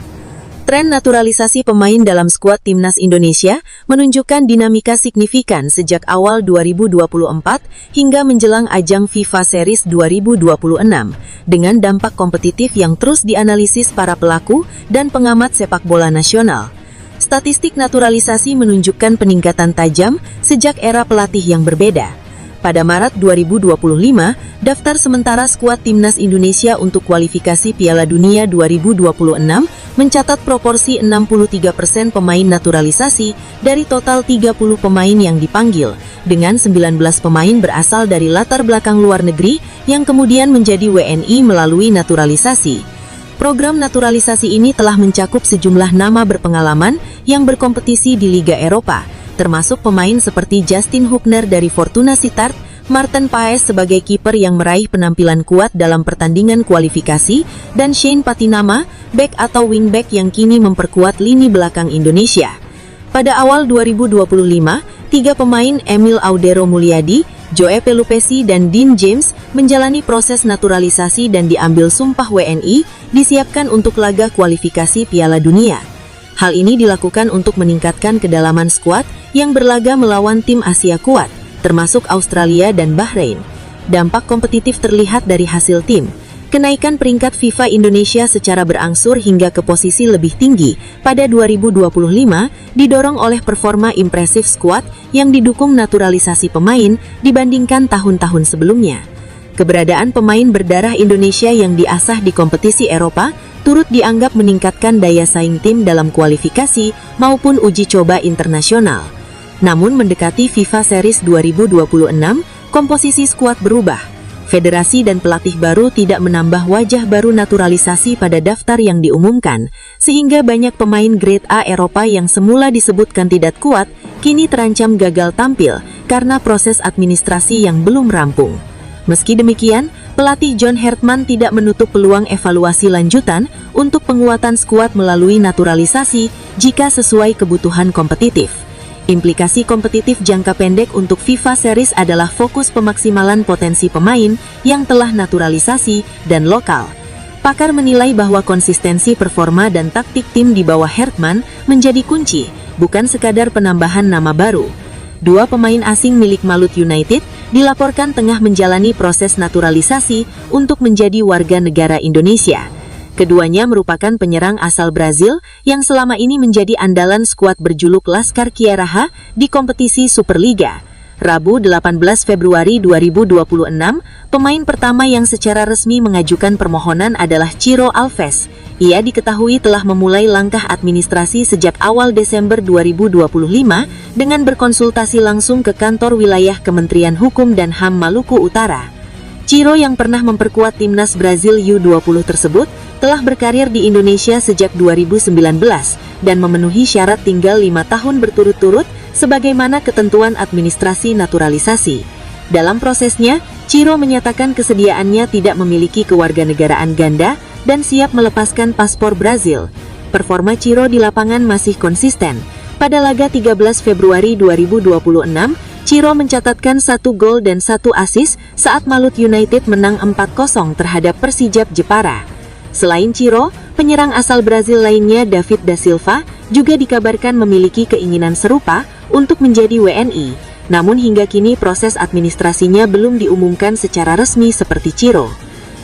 Tren naturalisasi pemain dalam skuad timnas Indonesia menunjukkan dinamika signifikan sejak awal 2024 hingga menjelang ajang FIFA Series 2026, dengan dampak kompetitif yang terus dianalisis para pelaku dan pengamat sepak bola nasional. Statistik naturalisasi menunjukkan peningkatan tajam sejak era pelatih yang berbeda. Pada Maret 2025, daftar sementara skuad timnas Indonesia untuk kualifikasi Piala Dunia 2026 mencatat proporsi 63% pemain naturalisasi dari total 30 pemain yang dipanggil, dengan 19 pemain berasal dari latar belakang luar negeri yang kemudian menjadi WNI melalui naturalisasi. Program naturalisasi ini telah mencakup sejumlah nama berpengalaman yang berkompetisi di Liga Eropa, termasuk pemain seperti Justin Hubner dari Fortuna Sittard, Martin Paes sebagai kiper yang meraih penampilan kuat dalam pertandingan kualifikasi, dan Shane Patinama, bek atau wingback yang kini memperkuat lini belakang Indonesia. Pada awal 2025, 3 pemain Emil Audero Mulyadi, Joe Pelupesi, dan Dean James menjalani proses naturalisasi dan diambil sumpah WNI disiapkan untuk laga kualifikasi Piala Dunia. Hal ini dilakukan untuk meningkatkan kedalaman skuad yang berlaga melawan tim Asia kuat, termasuk Australia dan Bahrain. Dampak kompetitif terlihat dari hasil tim. Kenaikan peringkat FIFA Indonesia secara berangsur hingga ke posisi lebih tinggi pada 2025 didorong oleh performa impresif skuad yang didukung naturalisasi pemain dibandingkan tahun-tahun sebelumnya. Keberadaan pemain berdarah Indonesia yang diasah di kompetisi Eropa turut dianggap meningkatkan daya saing tim dalam kualifikasi maupun uji coba internasional. Namun mendekati FIFA Series 2026, komposisi skuad berubah. Federasi dan pelatih baru tidak menambah wajah baru naturalisasi pada daftar yang diumumkan, sehingga banyak pemain grade A Eropa yang semula disebutkan tidak kuat, kini terancam gagal tampil karena proses administrasi yang belum rampung. Meski demikian, pelatih John Hartman tidak menutup peluang evaluasi lanjutan untuk penguatan skuad melalui naturalisasi jika sesuai kebutuhan kompetitif. Implikasi kompetitif jangka pendek untuk FIFA Series adalah fokus pemaksimalan potensi pemain yang telah naturalisasi dan lokal. Pakar menilai bahwa konsistensi performa dan taktik tim di bawah Hartman menjadi kunci, bukan sekadar penambahan nama baru. 2 pemain asing milik Malut United dilaporkan tengah menjalani proses naturalisasi untuk menjadi warga negara Indonesia. Keduanya merupakan penyerang asal Brazil yang selama ini menjadi andalan skuad berjuluk Laskar Kiaraha di kompetisi Superliga. Rabu 18 Februari 2026, pemain pertama yang secara resmi mengajukan permohonan adalah Ciro Alves. Ia diketahui telah memulai langkah administrasi sejak awal Desember 2025 dengan berkonsultasi langsung ke kantor wilayah Kementerian Hukum dan HAM Maluku Utara. Ciro yang pernah memperkuat timnas Brazil U20 tersebut telah berkarir di Indonesia sejak 2019 dan memenuhi syarat tinggal 5 tahun berturut-turut sebagaimana ketentuan administrasi naturalisasi. Dalam prosesnya, Ciro menyatakan kesediaannya tidak memiliki kewarganegaraan ganda dan siap melepaskan paspor Brazil. Performa Ciro di lapangan masih konsisten. Pada laga 13 Februari 2026, Ciro mencatatkan 1 gol dan 1 assist saat Malut United menang 4-0 terhadap Persijap Jepara. Selain Ciro, penyerang asal Brazil lainnya David da Silva juga dikabarkan memiliki keinginan serupa untuk menjadi WNI. Namun hingga kini proses administrasinya belum diumumkan secara resmi seperti Ciro.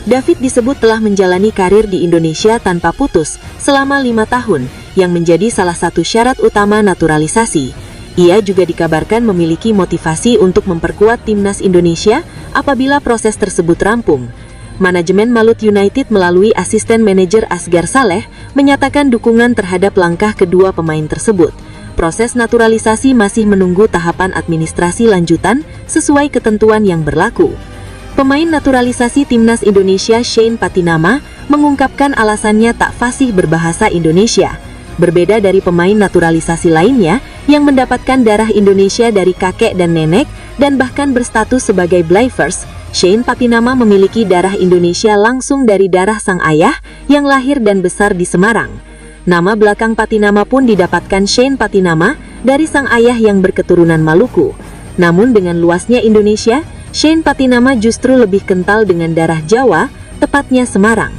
David disebut telah menjalani karir di Indonesia tanpa putus selama 5 tahun, yang menjadi salah satu syarat utama naturalisasi. Ia juga dikabarkan memiliki motivasi untuk memperkuat timnas Indonesia apabila proses tersebut rampung. Manajemen Malut United melalui asisten manajer Asgar Saleh menyatakan dukungan terhadap langkah kedua pemain tersebut. Proses naturalisasi masih menunggu tahapan administrasi lanjutan sesuai ketentuan yang berlaku. Pemain naturalisasi timnas Indonesia Shane Patinama mengungkapkan alasannya tak fasih berbahasa Indonesia. Berbeda dari pemain naturalisasi lainnya yang mendapatkan darah Indonesia dari kakek dan nenek dan bahkan berstatus sebagai Blijvers, Shane Patinama memiliki darah Indonesia langsung dari darah sang ayah yang lahir dan besar di Semarang. Nama belakang Patinama pun didapatkan Shane Patinama dari sang ayah yang berketurunan Maluku. Namun dengan luasnya Indonesia, Shane Patinama justru lebih kental dengan darah Jawa, tepatnya Semarang.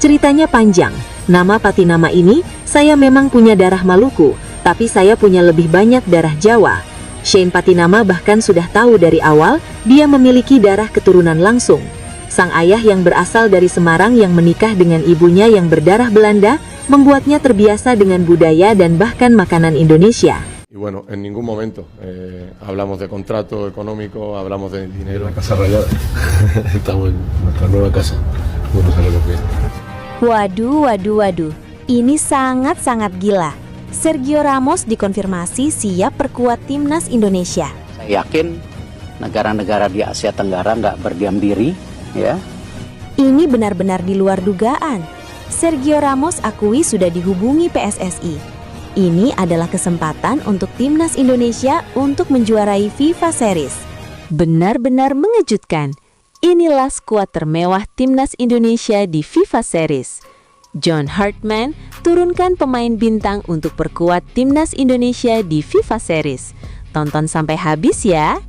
Ceritanya panjang. Nama Patinama ini, saya memang punya darah Maluku, tapi saya punya lebih banyak darah Jawa. Shane Patinama bahkan sudah tahu dari awal dia memiliki darah keturunan langsung. Sang ayah yang berasal dari Semarang yang menikah dengan ibunya yang berdarah Belanda membuatnya terbiasa dengan budaya dan bahkan makanan Indonesia. Y bueno, en ningún momento hablamos de contrato económico, hablamos de dinero. La Casa Rayada. Estamos en nuestra nueva casa. Bueno, salimos bien. Waduh. Ini sangat-sangat gila. Sergio Ramos dikonfirmasi siap perkuat timnas Indonesia. Saya yakin negara-negara di Asia Tenggara nggak berdiam diri, ya. Ini benar-benar di luar dugaan. Sergio Ramos akui sudah dihubungi PSSI. Ini adalah kesempatan untuk timnas Indonesia untuk menjuarai FIFA Series. Benar-benar mengejutkan. Inilah skuad termewah timnas Indonesia di FIFA Series. John Hartman turunkan pemain bintang untuk perkuat timnas Indonesia di FIFA Series. Tonton sampai habis ya.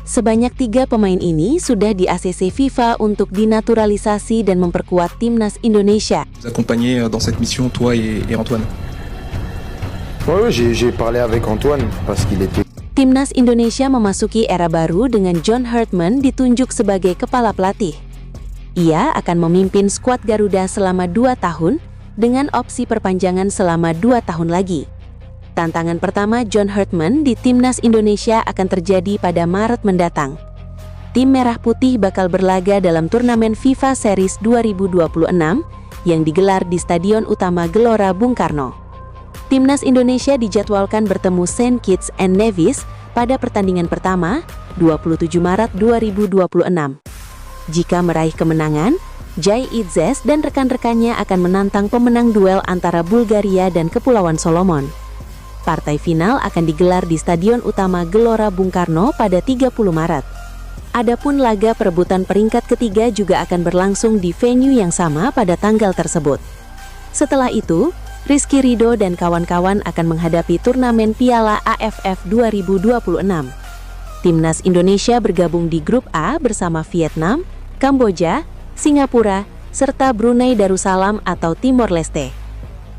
Sebanyak 3 pemain ini sudah di ACC FIFA untuk dinaturalisasi dan memperkuat timnas Indonesia. Vous accompagnez dans cette mission, toi et Antoine. Oui, j'ai parlé avec Antoine parce qu'il était. Timnas Indonesia memasuki era baru dengan John Hartman ditunjuk sebagai kepala pelatih. Ia akan memimpin skuad Garuda selama 2 tahun dengan opsi perpanjangan selama 2 tahun lagi. Tantangan pertama John Hartman di timnas Indonesia akan terjadi pada Maret mendatang. Tim Merah Putih bakal berlaga dalam turnamen FIFA Series 2026 yang digelar di Stadion Utama Gelora Bung Karno. Timnas Indonesia dijadwalkan bertemu St. Kitts and Nevis pada pertandingan pertama 27 Maret 2026. Jika meraih kemenangan, Jai Itzes dan rekan-rekannya akan menantang pemenang duel antara Bulgaria dan Kepulauan Solomon. Partai final akan digelar di Stadion Utama Gelora Bung Karno pada 30 Maret. Adapun laga perebutan peringkat ketiga juga akan berlangsung di venue yang sama pada tanggal tersebut. Setelah itu, Rizky Ridho dan kawan-kawan akan menghadapi turnamen Piala AFF 2026. Timnas Indonesia bergabung di grup A bersama Vietnam, Kamboja, Singapura, serta Brunei Darussalam atau Timor Leste.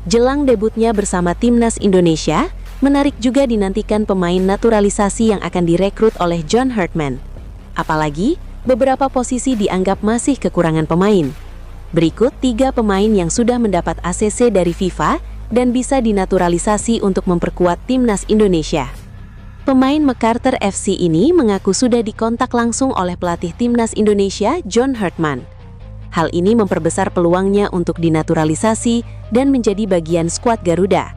Jelang debutnya bersama Timnas Indonesia, menarik juga dinantikan pemain naturalisasi yang akan direkrut oleh John Hartman. Apalagi, beberapa posisi dianggap masih kekurangan pemain. Berikut 3 pemain yang sudah mendapat ACC dari FIFA dan bisa dinaturalisasi untuk memperkuat Timnas Indonesia. Pemain MacArthur FC ini mengaku sudah dikontak langsung oleh pelatih Timnas Indonesia, John Hartman. Hal ini memperbesar peluangnya untuk dinaturalisasi dan menjadi bagian skuad Garuda.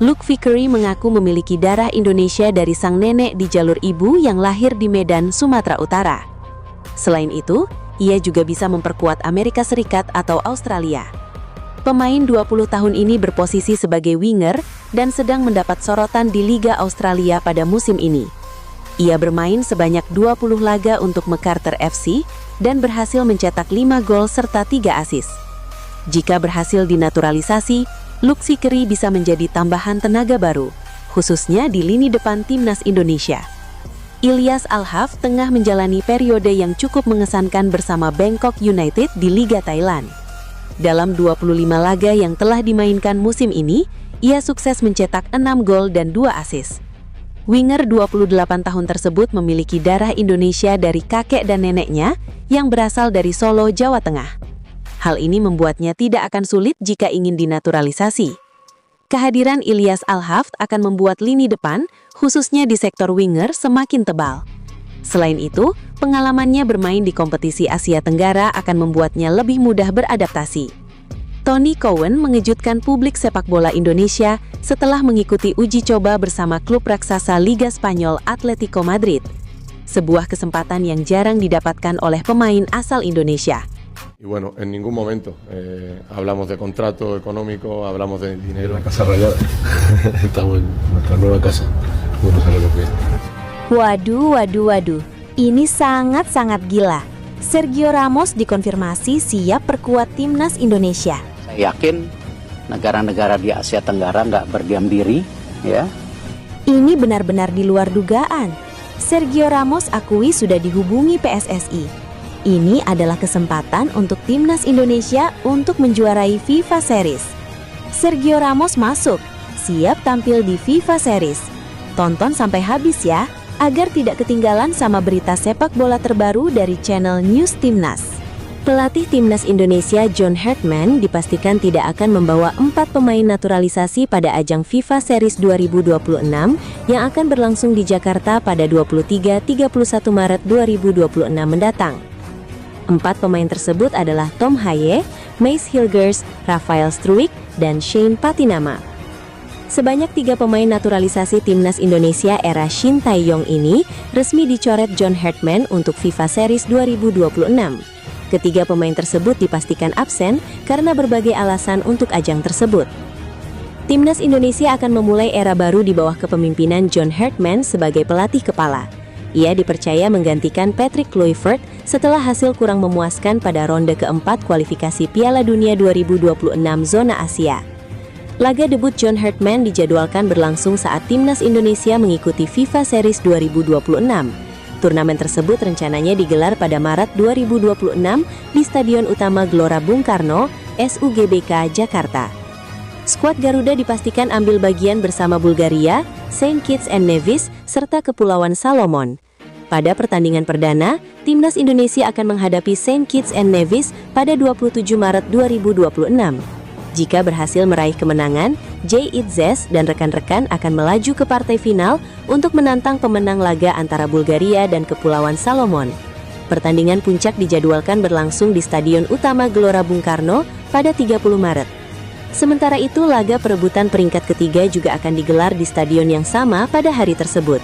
Luke Vickery mengaku memiliki darah Indonesia dari sang nenek di jalur ibu yang lahir di Medan, Sumatera Utara. Selain itu, ia juga bisa memperkuat Amerika Serikat atau Australia. Pemain 20 tahun ini berposisi sebagai winger dan sedang mendapat sorotan di Liga Australia pada musim ini. Ia bermain sebanyak 20 laga untuk MacArthur FC dan berhasil mencetak 5 gol serta 3 assist. Jika berhasil dinaturalisasi, Luke Vickery bisa menjadi tambahan tenaga baru, khususnya di lini depan Timnas Indonesia. Ilyas Al-Haf tengah menjalani periode yang cukup mengesankan bersama Bangkok United di Liga Thailand. Dalam 25 laga yang telah dimainkan musim ini, ia sukses mencetak 6 gol dan 2 assist. Winger 28 tahun tersebut memiliki darah Indonesia dari kakek dan neneknya yang berasal dari Solo, Jawa Tengah. Hal ini membuatnya tidak akan sulit jika ingin dinaturalisasi. Kehadiran Ilyas Al-Haf akan membuat lini depan, khususnya di sektor winger, semakin tebal. Selain itu, pengalamannya bermain di kompetisi Asia Tenggara akan membuatnya lebih mudah beradaptasi. Tony Cowan mengejutkan publik sepak bola Indonesia setelah mengikuti uji coba bersama klub raksasa Liga Spanyol Atletico Madrid. Sebuah kesempatan yang jarang didapatkan oleh pemain asal Indonesia. Y bueno, en ningún momento hablamos de contrato económico, hablamos de dinero. La casa rayada. Estamos en nuestra nueva casa. Bueno, saber lo que es. Waduh. Ini sangat-sangat gila. Sergio Ramos dikonfirmasi siap perkuat timnas Indonesia. Saya yakin negara-negara di Asia Tenggara nggak berdiam diri, ya. Ini benar-benar di luar dugaan. Sergio Ramos akui sudah dihubungi PSSI. Ini adalah kesempatan untuk timnas Indonesia untuk menjuarai FIFA Series. Sergio Ramos masuk, siap tampil di FIFA Series. Tonton sampai habis ya, agar tidak ketinggalan sama berita sepak bola terbaru dari channel News Timnas. Pelatih timnas Indonesia John Hartman dipastikan tidak akan membawa 4 pemain naturalisasi pada ajang FIFA Series 2026 yang akan berlangsung di Jakarta pada 23-31 Maret 2026 mendatang. 4 pemain tersebut adalah Tom Haye, Mace Hilgers, Rafael Struijk, dan Shane Patinama. Sebanyak 3 pemain naturalisasi timnas Indonesia era Shin Tae-yong ini resmi dicoret John Hartman untuk FIFA Series 2026. Ketiga pemain tersebut dipastikan absen karena berbagai alasan untuk ajang tersebut. Timnas Indonesia akan memulai era baru di bawah kepemimpinan John Hartman sebagai pelatih kepala. Ia dipercaya menggantikan Patrick Kluivert setelah hasil kurang memuaskan pada ronde keempat kualifikasi Piala Dunia 2026 zona Asia. Laga debut John Hartman dijadwalkan berlangsung saat Timnas Indonesia mengikuti FIFA Series 2026. Turnamen tersebut rencananya digelar pada Maret 2026 di Stadion Utama Gelora Bung Karno, SUGBK, Jakarta. Skuad Garuda dipastikan ambil bagian bersama Bulgaria, Saint Kitts and Nevis, serta Kepulauan Salomon. Pada pertandingan perdana, Timnas Indonesia akan menghadapi Saint Kitts and Nevis pada 27 Maret 2026. Jika berhasil meraih kemenangan, Jay Itzes dan rekan-rekan akan melaju ke partai final untuk menantang pemenang laga antara Bulgaria dan Kepulauan Salomon. Pertandingan puncak dijadwalkan berlangsung di Stadion Utama Gelora Bung Karno pada 30 Maret. Sementara itu, laga perebutan peringkat ketiga juga akan digelar di stadion yang sama pada hari tersebut.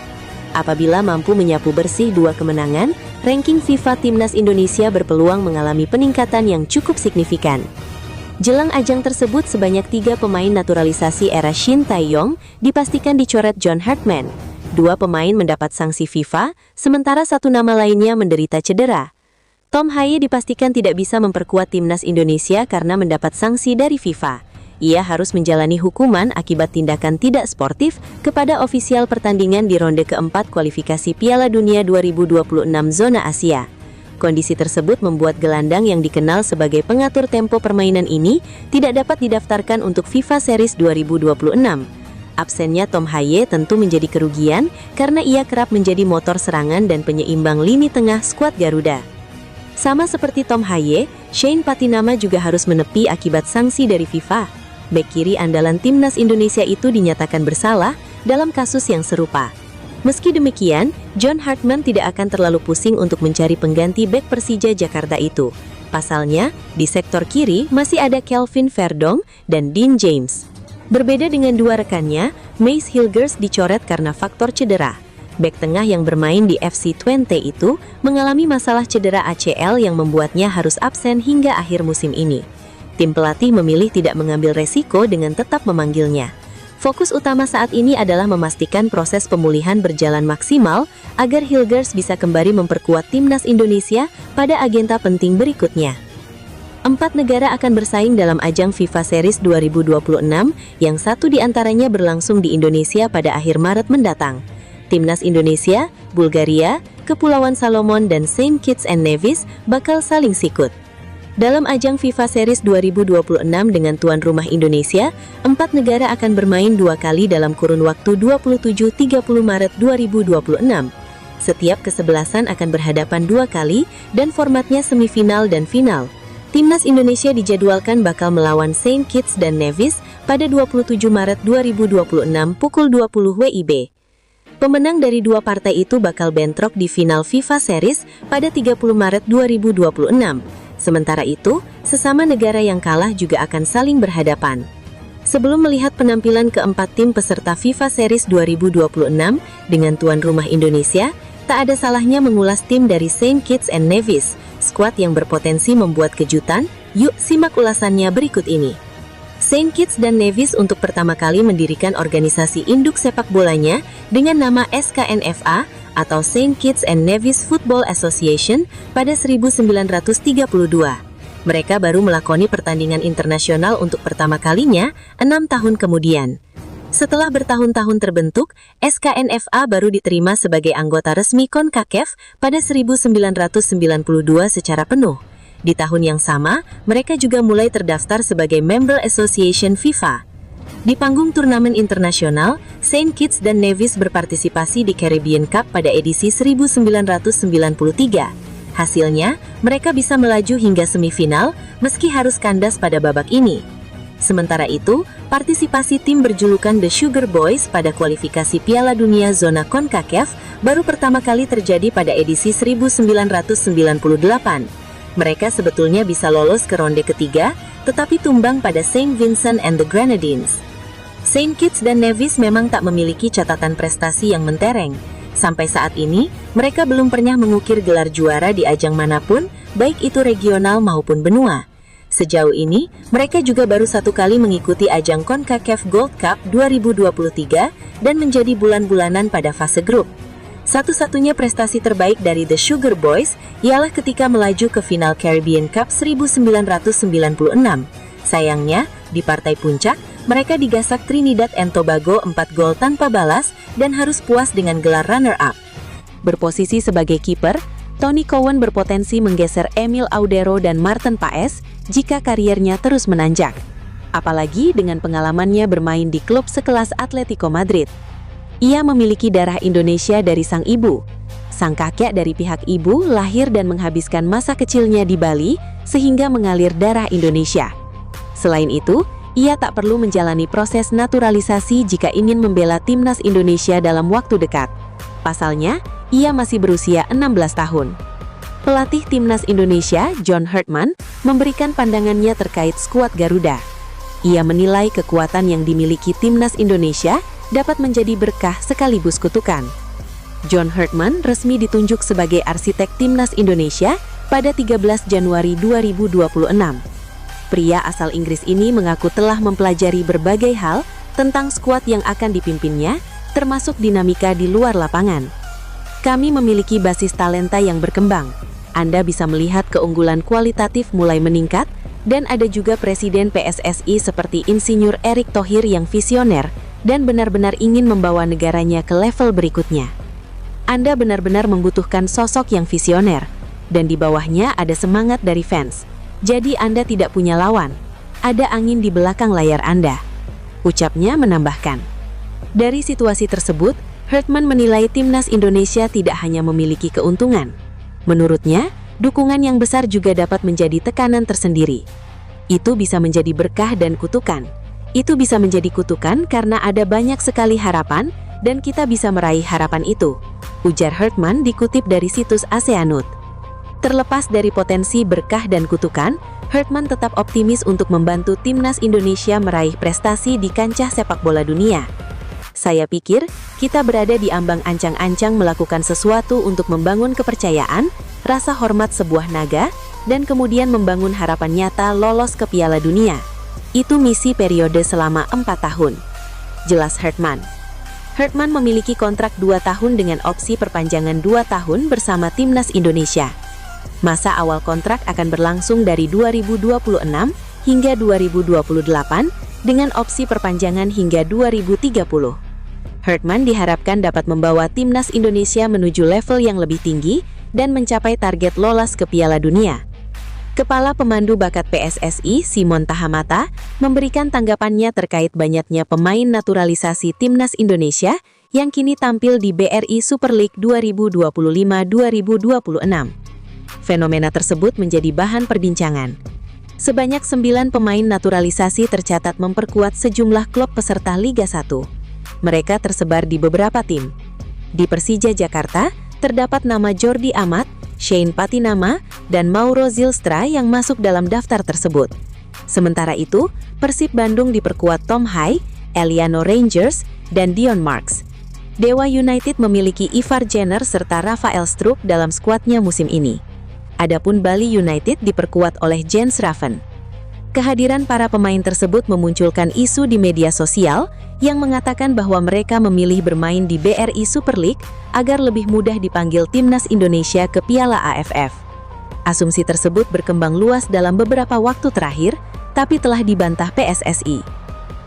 Apabila mampu menyapu bersih 2 kemenangan, ranking FIFA Timnas Indonesia berpeluang mengalami peningkatan yang cukup signifikan. Jelang ajang tersebut, sebanyak 3 pemain naturalisasi era Shin Tae-yong dipastikan dicoret John Hartman. 2 pemain mendapat sanksi FIFA, sementara 1 nama lainnya menderita cedera. Tom Haye dipastikan tidak bisa memperkuat Timnas Indonesia karena mendapat sanksi dari FIFA. Ia harus menjalani hukuman akibat tindakan tidak sportif kepada ofisial pertandingan di ronde keempat kualifikasi Piala Dunia 2026 zona Asia. Kondisi tersebut membuat gelandang yang dikenal sebagai pengatur tempo permainan ini tidak dapat didaftarkan untuk FIFA Series 2026. Absennya Tom Haye tentu menjadi kerugian karena ia kerap menjadi motor serangan dan penyeimbang lini tengah skuad Garuda. Sama seperti Tom Haye, Shane Patinama juga harus menepi akibat sanksi dari FIFA. Bek kiri andalan Timnas Indonesia itu dinyatakan bersalah dalam kasus yang serupa. Meski demikian, John Hartman tidak akan terlalu pusing untuk mencari pengganti bek Persija Jakarta itu. Pasalnya, di sektor kiri masih ada Kelvin Verdong dan Dean James. Berbeda dengan 2 rekannya, Mace Hilgers dicoret karena faktor cedera. Bek tengah yang bermain di FC Twente itu mengalami masalah cedera ACL yang membuatnya harus absen hingga akhir musim ini. Tim pelatih memilih tidak mengambil resiko dengan tetap memanggilnya. Fokus utama saat ini adalah memastikan proses pemulihan berjalan maksimal agar Hilgers bisa kembali memperkuat Timnas Indonesia pada agenda penting berikutnya. 4 negara akan bersaing dalam ajang FIFA Series 2026 yang 1 diantaranya berlangsung di Indonesia pada akhir Maret mendatang. Timnas Indonesia, Bulgaria, Kepulauan Salomon, dan Saint Kitts and Nevis bakal saling sikut. Dalam ajang FIFA Series 2026 dengan tuan rumah Indonesia, 4 negara akan bermain 2 kali dalam kurun waktu 27-30 Maret 2026. Setiap kesebelasan akan berhadapan 2 kali dan formatnya semifinal dan final. Timnas Indonesia dijadwalkan bakal melawan Saint Kitts dan Nevis pada 27 Maret 2026 pukul 20 WIB. Pemenang dari 2 partai itu bakal bentrok di final FIFA Series pada 30 Maret 2026. Sementara itu, sesama negara yang kalah juga akan saling berhadapan. Sebelum melihat penampilan keempat tim peserta FIFA Series 2026 dengan tuan rumah Indonesia, tak ada salahnya mengulas tim dari Saint Kitts and Nevis, skuad yang berpotensi membuat kejutan. Yuk simak ulasannya berikut ini. Saint Kitts dan Nevis untuk pertama kali mendirikan organisasi induk sepak bolanya dengan nama SKNFA atau Saint Kitts and Nevis Football Association pada 1932. Mereka baru melakoni pertandingan internasional untuk pertama kalinya 6 tahun kemudian. Setelah bertahun-tahun terbentuk, SKNFA baru diterima sebagai anggota resmi CONCACAF pada 1992 secara penuh. Di tahun yang sama, mereka juga mulai terdaftar sebagai Member Association FIFA. Di panggung turnamen internasional, Saint Kitts dan Nevis berpartisipasi di Caribbean Cup pada edisi 1993. Hasilnya, mereka bisa melaju hingga semifinal meski harus kandas pada babak ini. Sementara itu, partisipasi tim berjulukan The Sugar Boys pada kualifikasi Piala Dunia zona CONCACAF baru pertama kali terjadi pada edisi 1998. Mereka sebetulnya bisa lolos ke ronde ketiga, tetapi tumbang pada Saint Vincent and the Grenadines. Saint Kitts dan Nevis memang tak memiliki catatan prestasi yang mentereng. Sampai saat ini, mereka belum pernah mengukir gelar juara di ajang manapun, baik itu regional maupun benua. Sejauh ini, mereka juga baru 1 kali mengikuti ajang CONCACAF Gold Cup 2023 dan menjadi bulan-bulanan pada fase grup. Satu-satunya prestasi terbaik dari The Sugar Boys ialah ketika melaju ke final Caribbean Cup 1996. Sayangnya, di partai puncak, mereka digasak Trinidad and Tobago 4 gol tanpa balas dan harus puas dengan gelar runner-up. Berposisi sebagai kiper, Tony Cowan berpotensi menggeser Emil Audero dan Martin Paes jika kariernya terus menanjak. Apalagi dengan pengalamannya bermain di klub sekelas Atletico Madrid. Ia memiliki darah Indonesia dari sang ibu. Sang kakek dari pihak ibu lahir dan menghabiskan masa kecilnya di Bali sehingga mengalir darah Indonesia. Selain itu, ia tak perlu menjalani proses naturalisasi jika ingin membela timnas Indonesia dalam waktu dekat. Pasalnya, ia masih berusia 16 tahun. Pelatih timnas Indonesia, John Herdman, memberikan pandangannya terkait skuad Garuda. Ia menilai kekuatan yang dimiliki timnas Indonesia dapat menjadi berkah sekaligus kutukan. John Herdman resmi ditunjuk sebagai arsitek timnas Indonesia pada 13 Januari 2026. Pria asal Inggris ini mengaku telah mempelajari berbagai hal tentang skuad yang akan dipimpinnya, termasuk dinamika di luar lapangan. Kami memiliki basis talenta yang berkembang. Anda bisa melihat keunggulan kualitatif mulai meningkat, dan ada juga Presiden PSSI seperti Insinyur Erick Thohir yang visioner dan benar-benar ingin membawa negaranya ke level berikutnya. Anda benar-benar membutuhkan sosok yang visioner, dan di bawahnya ada semangat dari fans. Jadi Anda tidak punya lawan. Ada angin di belakang layar Anda. Ucapnya menambahkan. Dari situasi tersebut, Herdman menilai timnas Indonesia tidak hanya memiliki keuntungan. Menurutnya, dukungan yang besar juga dapat menjadi tekanan tersendiri. Itu bisa menjadi berkah dan kutukan. Itu bisa menjadi kutukan karena ada banyak sekali harapan dan kita bisa meraih harapan itu, ujar Herdman dikutip dari situs Aseanut. Terlepas dari potensi berkah dan kutukan, Herdman tetap optimis untuk membantu timnas Indonesia meraih prestasi di kancah sepak bola dunia. Saya pikir, kita berada di ambang ancang-ancang melakukan sesuatu untuk membangun kepercayaan, rasa hormat sebuah naga, dan kemudian membangun harapan nyata lolos ke Piala Dunia. Itu misi periode selama 4 tahun. Jelas Herdman. Herdman memiliki kontrak 2 tahun dengan opsi perpanjangan 2 tahun bersama timnas Indonesia. Masa awal kontrak akan berlangsung dari 2026 hingga 2028 dengan opsi perpanjangan hingga 2030. Herdman diharapkan dapat membawa timnas Indonesia menuju level yang lebih tinggi dan mencapai target lolos ke Piala Dunia. Kepala Pemandu Bakat PSSI, Simon Tahamata, memberikan tanggapannya terkait banyaknya pemain naturalisasi timnas Indonesia yang kini tampil di BRI Super League 2025-2026. Fenomena tersebut menjadi bahan perbincangan. Sebanyak 9 pemain naturalisasi tercatat memperkuat sejumlah klub peserta Liga 1. Mereka tersebar di beberapa tim. Di Persija Jakarta, terdapat nama Jordi Amat, Shane Patinama, dan Mauro Zylstra yang masuk dalam daftar tersebut. Sementara itu, Persib Bandung diperkuat Tom Hai, Eliano Rangers, dan Dion Marks. Dewa United memiliki Ivar Jenner serta Rafael Struik dalam skuadnya musim ini. Adapun Bali United diperkuat oleh Jens Raven. Kehadiran para pemain tersebut memunculkan isu di media sosial yang mengatakan bahwa mereka memilih bermain di BRI Super League agar lebih mudah dipanggil timnas Indonesia ke Piala AFF. Asumsi tersebut berkembang luas dalam beberapa waktu terakhir, tapi telah dibantah PSSI.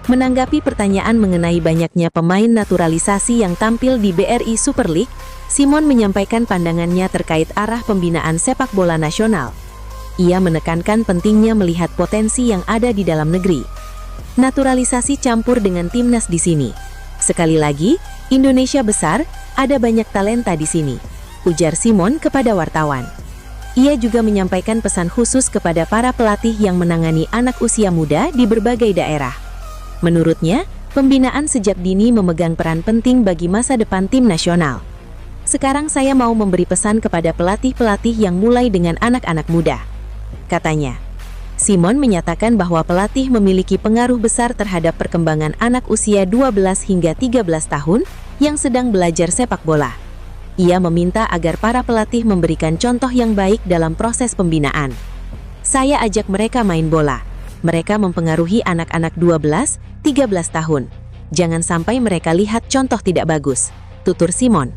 Menanggapi pertanyaan mengenai banyaknya pemain naturalisasi yang tampil di BRI Super League, Simon menyampaikan pandangannya terkait arah pembinaan sepak bola nasional. Ia menekankan pentingnya melihat potensi yang ada di dalam negeri. Naturalisasi campur dengan timnas di sini. Sekali lagi, Indonesia besar, ada banyak talenta di sini, ujar Simon kepada wartawan. Ia juga menyampaikan pesan khusus kepada para pelatih yang menangani anak usia muda di berbagai daerah. Menurutnya, pembinaan sejak dini memegang peran penting bagi masa depan tim nasional. Sekarang saya mau memberi pesan kepada pelatih-pelatih yang mulai dengan anak-anak muda, katanya. Simon menyatakan bahwa pelatih memiliki pengaruh besar terhadap perkembangan anak usia 12 hingga 13 tahun yang sedang belajar sepak bola. Ia meminta agar para pelatih memberikan contoh yang baik dalam proses pembinaan. Saya ajak mereka main bola. Mereka mempengaruhi anak-anak 12, 13 tahun. Jangan sampai mereka lihat contoh tidak bagus, tutur Simon.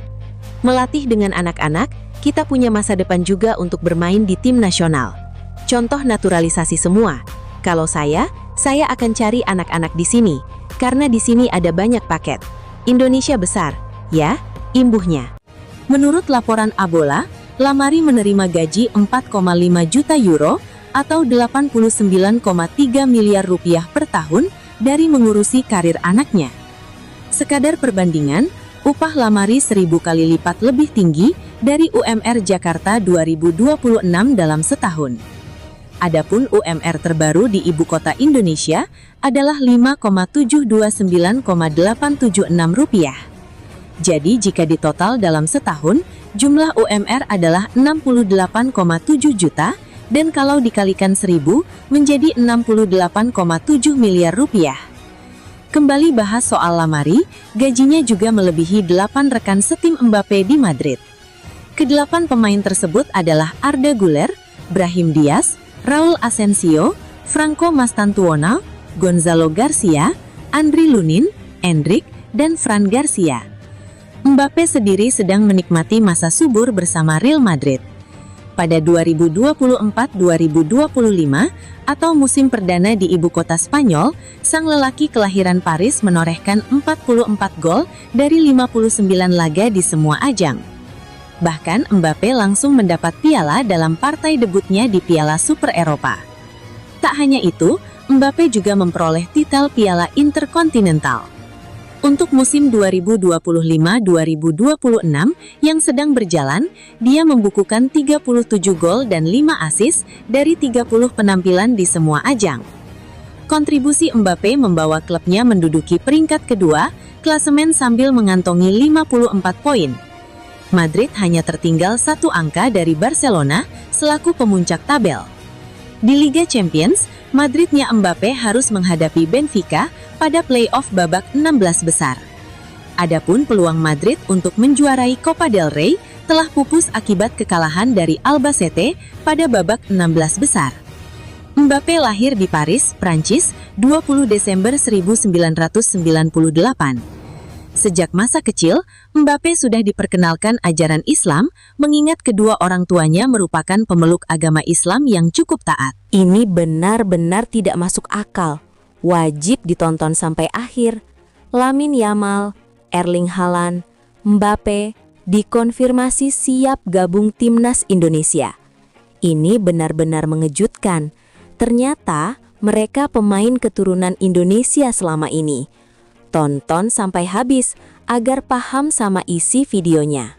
Melatih dengan anak-anak, kita punya masa depan juga untuk bermain di tim nasional. Contoh naturalisasi semua. Kalau saya akan cari anak-anak di sini, karena di sini ada banyak paket. Indonesia besar, ya, imbuhnya. Menurut laporan Abola, Lamari menerima gaji 4,5 juta euro atau 89,3 miliar rupiah per tahun dari mengurusi karir anaknya. Sekadar perbandingan, upah Lamari 1000 kali lipat lebih tinggi dari UMR Jakarta 2026 dalam setahun. Adapun UMR terbaru di ibu kota Indonesia adalah 5,729,876 rupiah. Jadi jika ditotal dalam setahun, jumlah UMR adalah 68,7 juta dan kalau dikalikan 1000 menjadi 68,7 miliar rupiah. Kembali bahas soal Lamari, gajinya juga melebihi 8 rekan setim Mbappe di Madrid. Kedelapan pemain tersebut adalah Arda Güler, Brahim Diaz, Raul Asensio, Franco Mastantuono, Gonzalo Garcia, Andri Lunin, Endrick, dan Fran Garcia. Mbappe sendiri sedang menikmati masa subur bersama Real Madrid. Pada 2024-2025 atau musim perdana di ibu kota Spanyol, sang lelaki kelahiran Paris menorehkan 44 gol dari 59 laga di semua ajang. Bahkan Mbappe langsung mendapat piala dalam partai debutnya di Piala Super Eropa. Tak hanya itu, Mbappe juga memperoleh titel Piala Interkontinental. Untuk musim 2025-2026 yang sedang berjalan, dia membukukan 37 gol dan 5 assist dari 30 penampilan di semua ajang. Kontribusi Mbappe membawa klubnya menduduki peringkat kedua klasemen sambil mengantongi 54 poin. Madrid hanya tertinggal 1 angka dari Barcelona selaku pemuncak tabel. Di Liga Champions, Madridnya Mbappe harus menghadapi Benfica pada play-off babak 16 besar. Adapun peluang Madrid untuk menjuarai Copa del Rey telah pupus akibat kekalahan dari Albacete pada babak 16 besar. Mbappe lahir di Paris, Prancis, 20 Desember 1998. Sejak masa kecil, Mbappe sudah diperkenalkan ajaran Islam, mengingat kedua orang tuanya merupakan pemeluk agama Islam yang cukup taat. Ini benar-benar tidak masuk akal. Wajib ditonton sampai akhir. Lamine Yamal, Erling Haaland, Mbappe dikonfirmasi siap gabung timnas Indonesia. Ini benar-benar mengejutkan. Ternyata mereka pemain keturunan Indonesia selama ini. Tonton sampai habis agar paham sama isi videonya.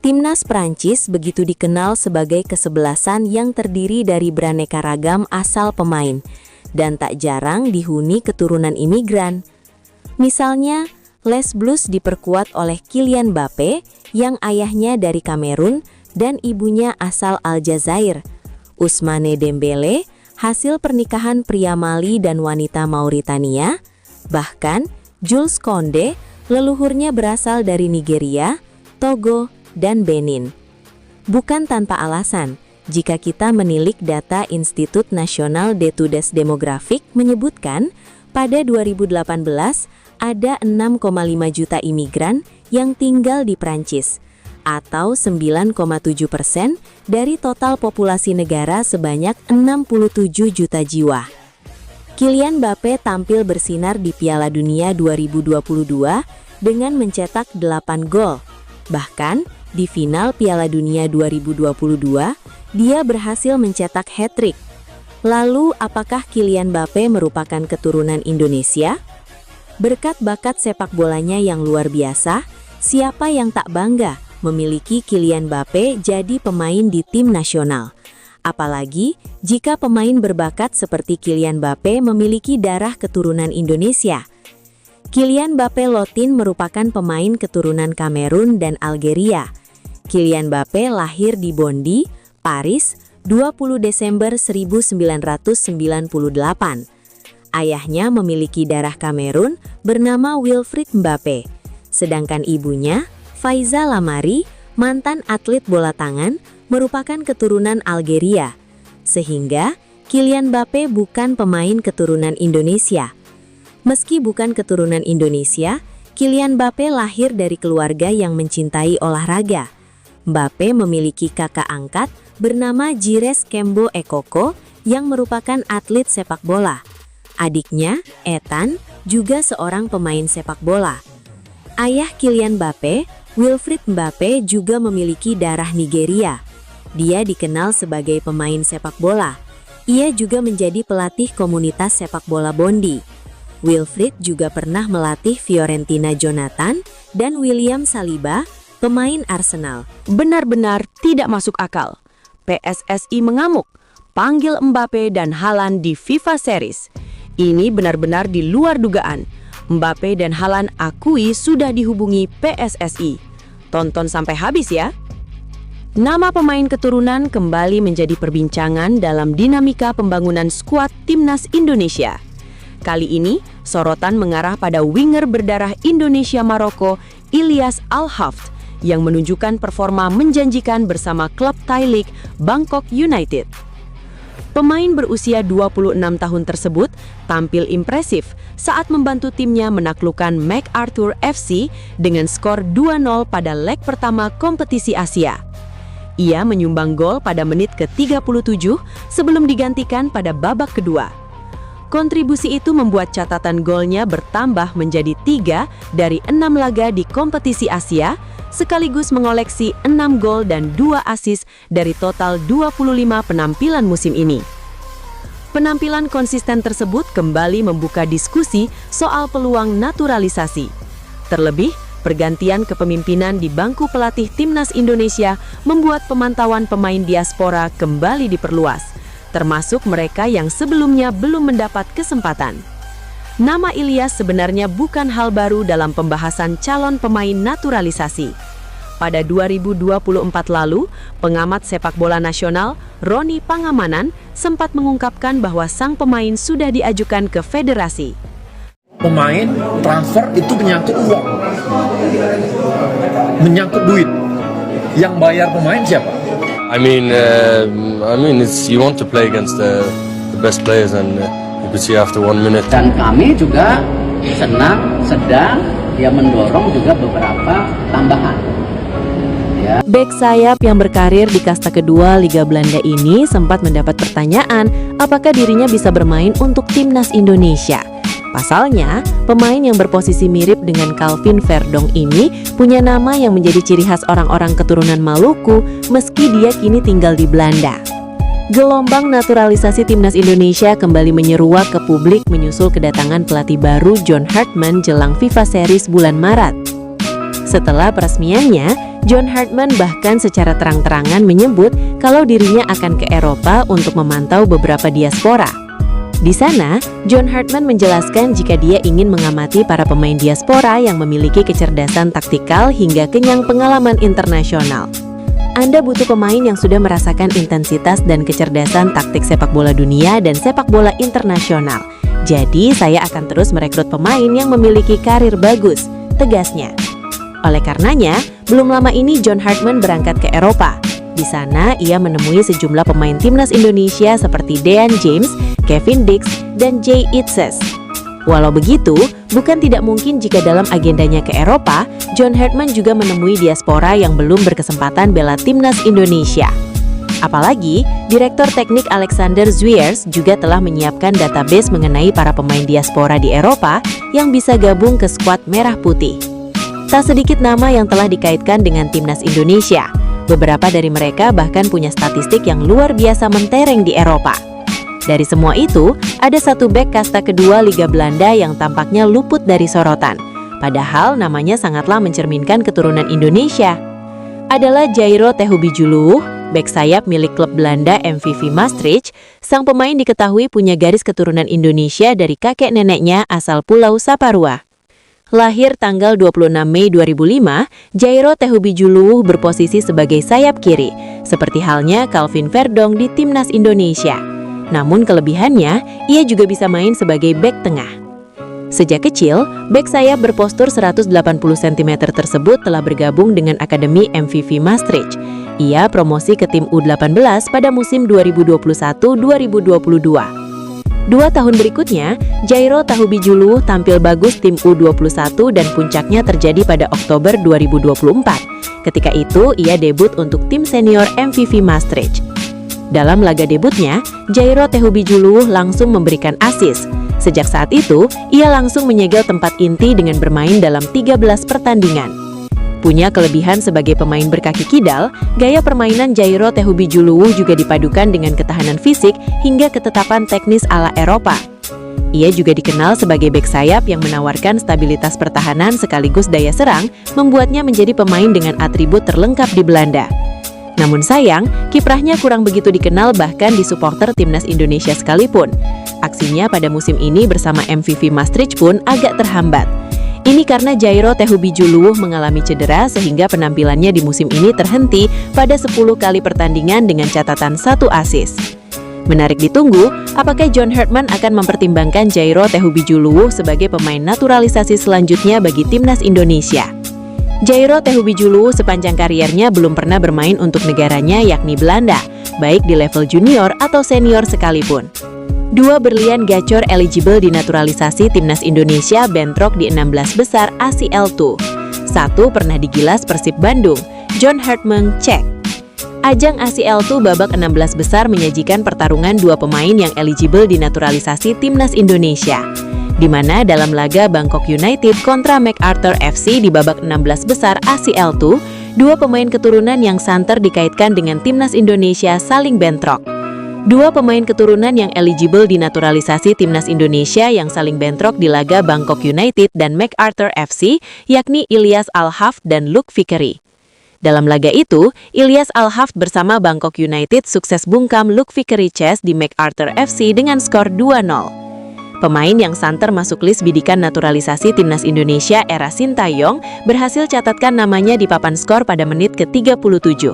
Timnas Prancis begitu dikenal sebagai kesebelasan yang terdiri dari beraneka ragam asal pemain dan tak jarang dihuni keturunan imigran. Misalnya, Les Bleus diperkuat oleh Kylian Mbappe yang ayahnya dari Kamerun dan ibunya asal Aljazair. Ousmane Dembele hasil pernikahan pria Mali dan wanita Mauritania. Bahkan, Jules Koundé leluhurnya berasal dari Nigeria, Togo, dan Benin. Bukan tanpa alasan, jika kita menilik data Institut Nasional d'Etudes Demografik menyebutkan, pada 2018 ada 6,5 juta imigran yang tinggal di Prancis, atau 9,7% dari total populasi negara sebanyak 67 juta jiwa. Kylian Mbappe tampil bersinar di Piala Dunia 2022 dengan mencetak 8 gol. Bahkan, di final Piala Dunia 2022, dia berhasil mencetak hat-trick. Lalu, apakah Kylian Mbappe merupakan keturunan Indonesia? Berkat bakat sepak bolanya yang luar biasa, siapa yang tak bangga memiliki Kylian Mbappe jadi pemain di tim nasional? Apalagi jika pemain berbakat seperti Kylian Mbappe memiliki darah keturunan Indonesia. Kylian Mbappe Lotin merupakan pemain keturunan Kamerun dan Algeria. Kylian Mbappe lahir di Bondy, Paris, 20 Desember 1998. Ayahnya memiliki darah Kamerun bernama Wilfried Mbappe, sedangkan ibunya, Faiza Lamari, mantan atlet bola tangan, merupakan keturunan Algeria. Sehingga Kylian Mbappe bukan pemain keturunan Indonesia. Meski bukan keturunan Indonesia, Kylian Mbappe lahir dari keluarga yang mencintai olahraga. Mbappe memiliki kakak angkat bernama Jires Kembo Ekoko yang merupakan atlet sepak bola. Adiknya, Ethan, juga seorang pemain sepak bola. Ayah Kylian Mbappe, Wilfried Mbappe, juga memiliki darah Nigeria. Dia dikenal sebagai pemain sepak bola. Ia juga menjadi pelatih komunitas sepak bola Bondi. Wilfried juga pernah melatih Fiorentina Jonathan dan William Saliba, pemain Arsenal. Benar-benar tidak masuk akal. PSSI mengamuk, panggil Mbappe dan Haaland di FIFA Series. Ini benar-benar di luar dugaan. Mbappe dan Haaland akui sudah dihubungi PSSI. Tonton sampai habis ya. Nama pemain keturunan kembali menjadi perbincangan dalam dinamika pembangunan skuad Timnas Indonesia. Kali ini, sorotan mengarah pada winger berdarah Indonesia Maroko, Ilyas Al-Haft, yang menunjukkan performa menjanjikan bersama klub Thai League Bangkok United. Pemain berusia 26 tahun tersebut tampil impresif saat membantu timnya menaklukkan MacArthur FC dengan skor 2-0 pada leg pertama kompetisi Asia. Ia menyumbang gol pada menit ke-37 sebelum digantikan pada babak kedua. Kontribusi itu membuat catatan golnya bertambah menjadi 3 dari 6 laga di kompetisi Asia, sekaligus mengoleksi 6 gol dan 2 assist dari total 25 penampilan musim ini. Penampilan konsisten tersebut kembali membuka diskusi soal peluang naturalisasi. Terlebih, pergantian kepemimpinan di bangku pelatih Timnas Indonesia membuat pemantauan pemain diaspora kembali diperluas, termasuk mereka yang sebelumnya belum mendapat kesempatan. Nama Ilyas sebenarnya bukan hal baru dalam pembahasan calon pemain naturalisasi. Pada 2024 lalu, pengamat sepak bola nasional Roni Pangamanan sempat mengungkapkan bahwa sang pemain sudah diajukan ke federasi. Pemain transfer itu menyangkut uang, menyangkut duit. Yang bayar pemain siapa? I mean, it's you want to play against the best players, and you could see after 1 minute. Dan kami juga sedang mendorong juga beberapa tambahan. Bek sayap yang berkarir di kasta kedua Liga Belanda ini sempat mendapat pertanyaan apakah dirinya bisa bermain untuk Timnas Indonesia. Pasalnya, pemain yang berposisi mirip dengan Calvin Verdong ini punya nama yang menjadi ciri khas orang-orang keturunan Maluku meski dia kini tinggal di Belanda. Gelombang naturalisasi Timnas Indonesia kembali menyeruak ke publik menyusul kedatangan pelatih baru John Hartman jelang FIFA Series bulan Maret. Setelah peresmiannya, John Hartman bahkan secara terang-terangan menyebut kalau dirinya akan ke Eropa untuk memantau beberapa diaspora. Di sana, John Hartman menjelaskan jika dia ingin mengamati para pemain diaspora yang memiliki kecerdasan taktikal hingga kenyang pengalaman internasional. Anda butuh pemain yang sudah merasakan intensitas dan kecerdasan taktik sepak bola dunia dan sepak bola internasional. Jadi, saya akan terus merekrut pemain yang memiliki karir bagus, tegasnya. Oleh karenanya, belum lama ini John Hartman berangkat ke Eropa. Di sana, ia menemui sejumlah pemain Timnas Indonesia seperti Dean James, Kevin Dix, dan Jay Itzes. Walau begitu, bukan tidak mungkin jika dalam agendanya ke Eropa, John Hartman juga menemui diaspora yang belum berkesempatan bela Timnas Indonesia. Apalagi, Direktur Teknik Alexander Zwiers juga telah menyiapkan database mengenai para pemain diaspora di Eropa yang bisa gabung ke skuad Merah Putih. Tak sedikit nama yang telah dikaitkan dengan Timnas Indonesia. Beberapa dari mereka bahkan punya statistik yang luar biasa mentereng di Eropa. Dari semua itu, ada satu bek kasta kedua Liga Belanda yang tampaknya luput dari sorotan. Padahal namanya sangatlah mencerminkan keturunan Indonesia. Adalah Jairo Tehubijuluh, bek sayap milik klub Belanda MVV Maastricht. Sang pemain diketahui punya garis keturunan Indonesia dari kakek neneknya asal Pulau Saparua. Lahir tanggal 26 Mei 2005, Jairo Tehubijuluh berposisi sebagai sayap kiri, seperti halnya Calvin Verdong di Timnas Indonesia. Namun kelebihannya, ia juga bisa main sebagai bek tengah. Sejak kecil, bek sayap berpostur 180 cm tersebut telah bergabung dengan Akademi MVV Maastricht. Ia promosi ke tim U18 pada musim 2021-2022. 2 tahun berikutnya, Jairo Tahubijuluh tampil bagus tim U21 dan puncaknya terjadi pada Oktober 2024. Ketika itu, ia debut untuk tim senior MVV Maastricht. Dalam laga debutnya, Jairo Tahubijuluh langsung memberikan assist. Sejak saat itu, ia langsung menyegel tempat inti dengan bermain dalam 13 pertandingan. Punya kelebihan sebagai pemain berkaki kidal, gaya permainan Jairo Tahubijuluh juga dipadukan dengan ketahanan fisik hingga ketetapan teknis ala Eropa. Ia juga dikenal sebagai bek sayap yang menawarkan stabilitas pertahanan sekaligus daya serang, membuatnya menjadi pemain dengan atribut terlengkap di Belanda. Namun sayang, kiprahnya kurang begitu dikenal bahkan di supporter timnas Indonesia sekalipun. Aksinya pada musim ini bersama MVV Maastricht pun agak terhambat. Ini karena Jairo Tahubijuluh mengalami cedera sehingga penampilannya di musim ini terhenti pada 10 kali pertandingan dengan catatan 1 assist. Menarik ditunggu, apakah John Hartman akan mempertimbangkan Jairo Tahubijuluh sebagai pemain naturalisasi selanjutnya bagi timnas Indonesia. Jairo Tahubijuluh sepanjang kariernya belum pernah bermain untuk negaranya yakni Belanda, baik di level junior atau senior sekalipun. 2 berlian gacor eligible dinaturalisasi timnas Indonesia bentrok di 16 besar ACL II. 1 pernah digilas Persib Bandung, John Hartman, Cek. Ajang ACL II babak 16 besar menyajikan pertarungan 2 pemain yang eligible dinaturalisasi timnas Indonesia, di mana dalam laga Bangkok United kontra MacArthur FC di babak 16 besar ACL II, 2 pemain keturunan yang santer dikaitkan dengan timnas Indonesia saling bentrok. 2 pemain keturunan yang eligible dinaturalisasi timnas Indonesia yang saling bentrok di laga Bangkok United dan MacArthur FC, yakni Ilyas Al-Hafd dan Luke Vickery. Dalam laga itu, Ilyas Al-Hafd bersama Bangkok United sukses bungkam Luke Vickery Chess di MacArthur FC dengan skor 2-0. Pemain yang santer masuk list bidikan naturalisasi timnas Indonesia era Sintayong berhasil catatkan namanya di papan skor pada menit ke-37.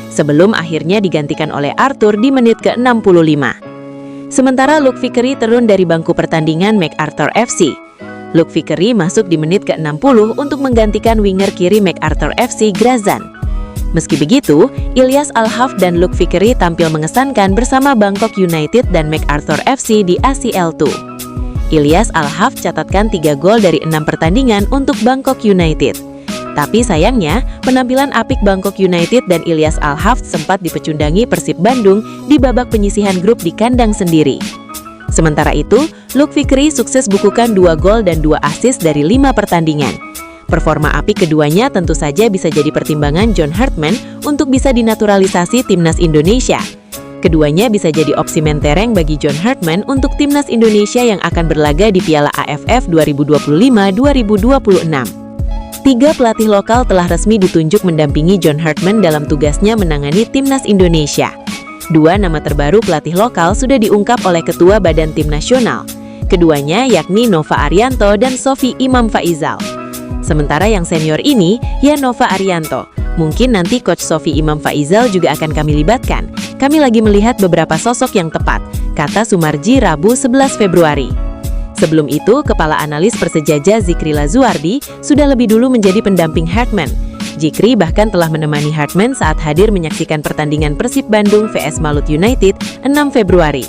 Sebelum akhirnya digantikan oleh Arthur di menit ke-65. Sementara Luke Vickery turun dari bangku pertandingan MacArthur FC. Luke Vickery masuk di menit ke-60 untuk menggantikan winger kiri MacArthur FC Grazan. Meski begitu, Ilyas Al-Hafd dan Luke Vickery tampil mengesankan bersama Bangkok United dan MacArthur FC di ACL II. Ilyas Al-Hafd catatkan 3 gol dari 6 pertandingan untuk Bangkok United. Tapi sayangnya, penampilan apik Bangkok United dan Ilyas Al-Hafd sempat dipecundangi Persib Bandung di babak penyisihan grup di kandang sendiri. Sementara itu, Luke Vickery sukses bukukan 2 gol dan 2 assist dari 5 pertandingan. Performa apik keduanya tentu saja bisa jadi pertimbangan John Hartman untuk bisa dinaturalisasi timnas Indonesia. Keduanya bisa jadi opsi mentereng bagi John Hartman untuk timnas Indonesia yang akan berlaga di Piala AFF 2025-2026. 3 pelatih lokal telah resmi ditunjuk mendampingi John Hartman dalam tugasnya menangani timnas Indonesia. 2 nama terbaru pelatih lokal sudah diungkap oleh Ketua Badan Tim Nasional. Keduanya yakni Nova Arianto dan Sofi Imam Faizal. Sementara yang senior ini, ya Nova Arianto. Mungkin nanti Coach Sofi Imam Faizal juga akan kami libatkan. Kami lagi melihat beberapa sosok yang tepat, kata Sumarji Rabu 11 Februari. Sebelum itu, Kepala Analis Persejaja Zikri Lazuardi sudah lebih dulu menjadi pendamping Hartman. Zikri bahkan telah menemani Hartman saat hadir menyaksikan pertandingan Persib Bandung vs Malut United 6 Februari.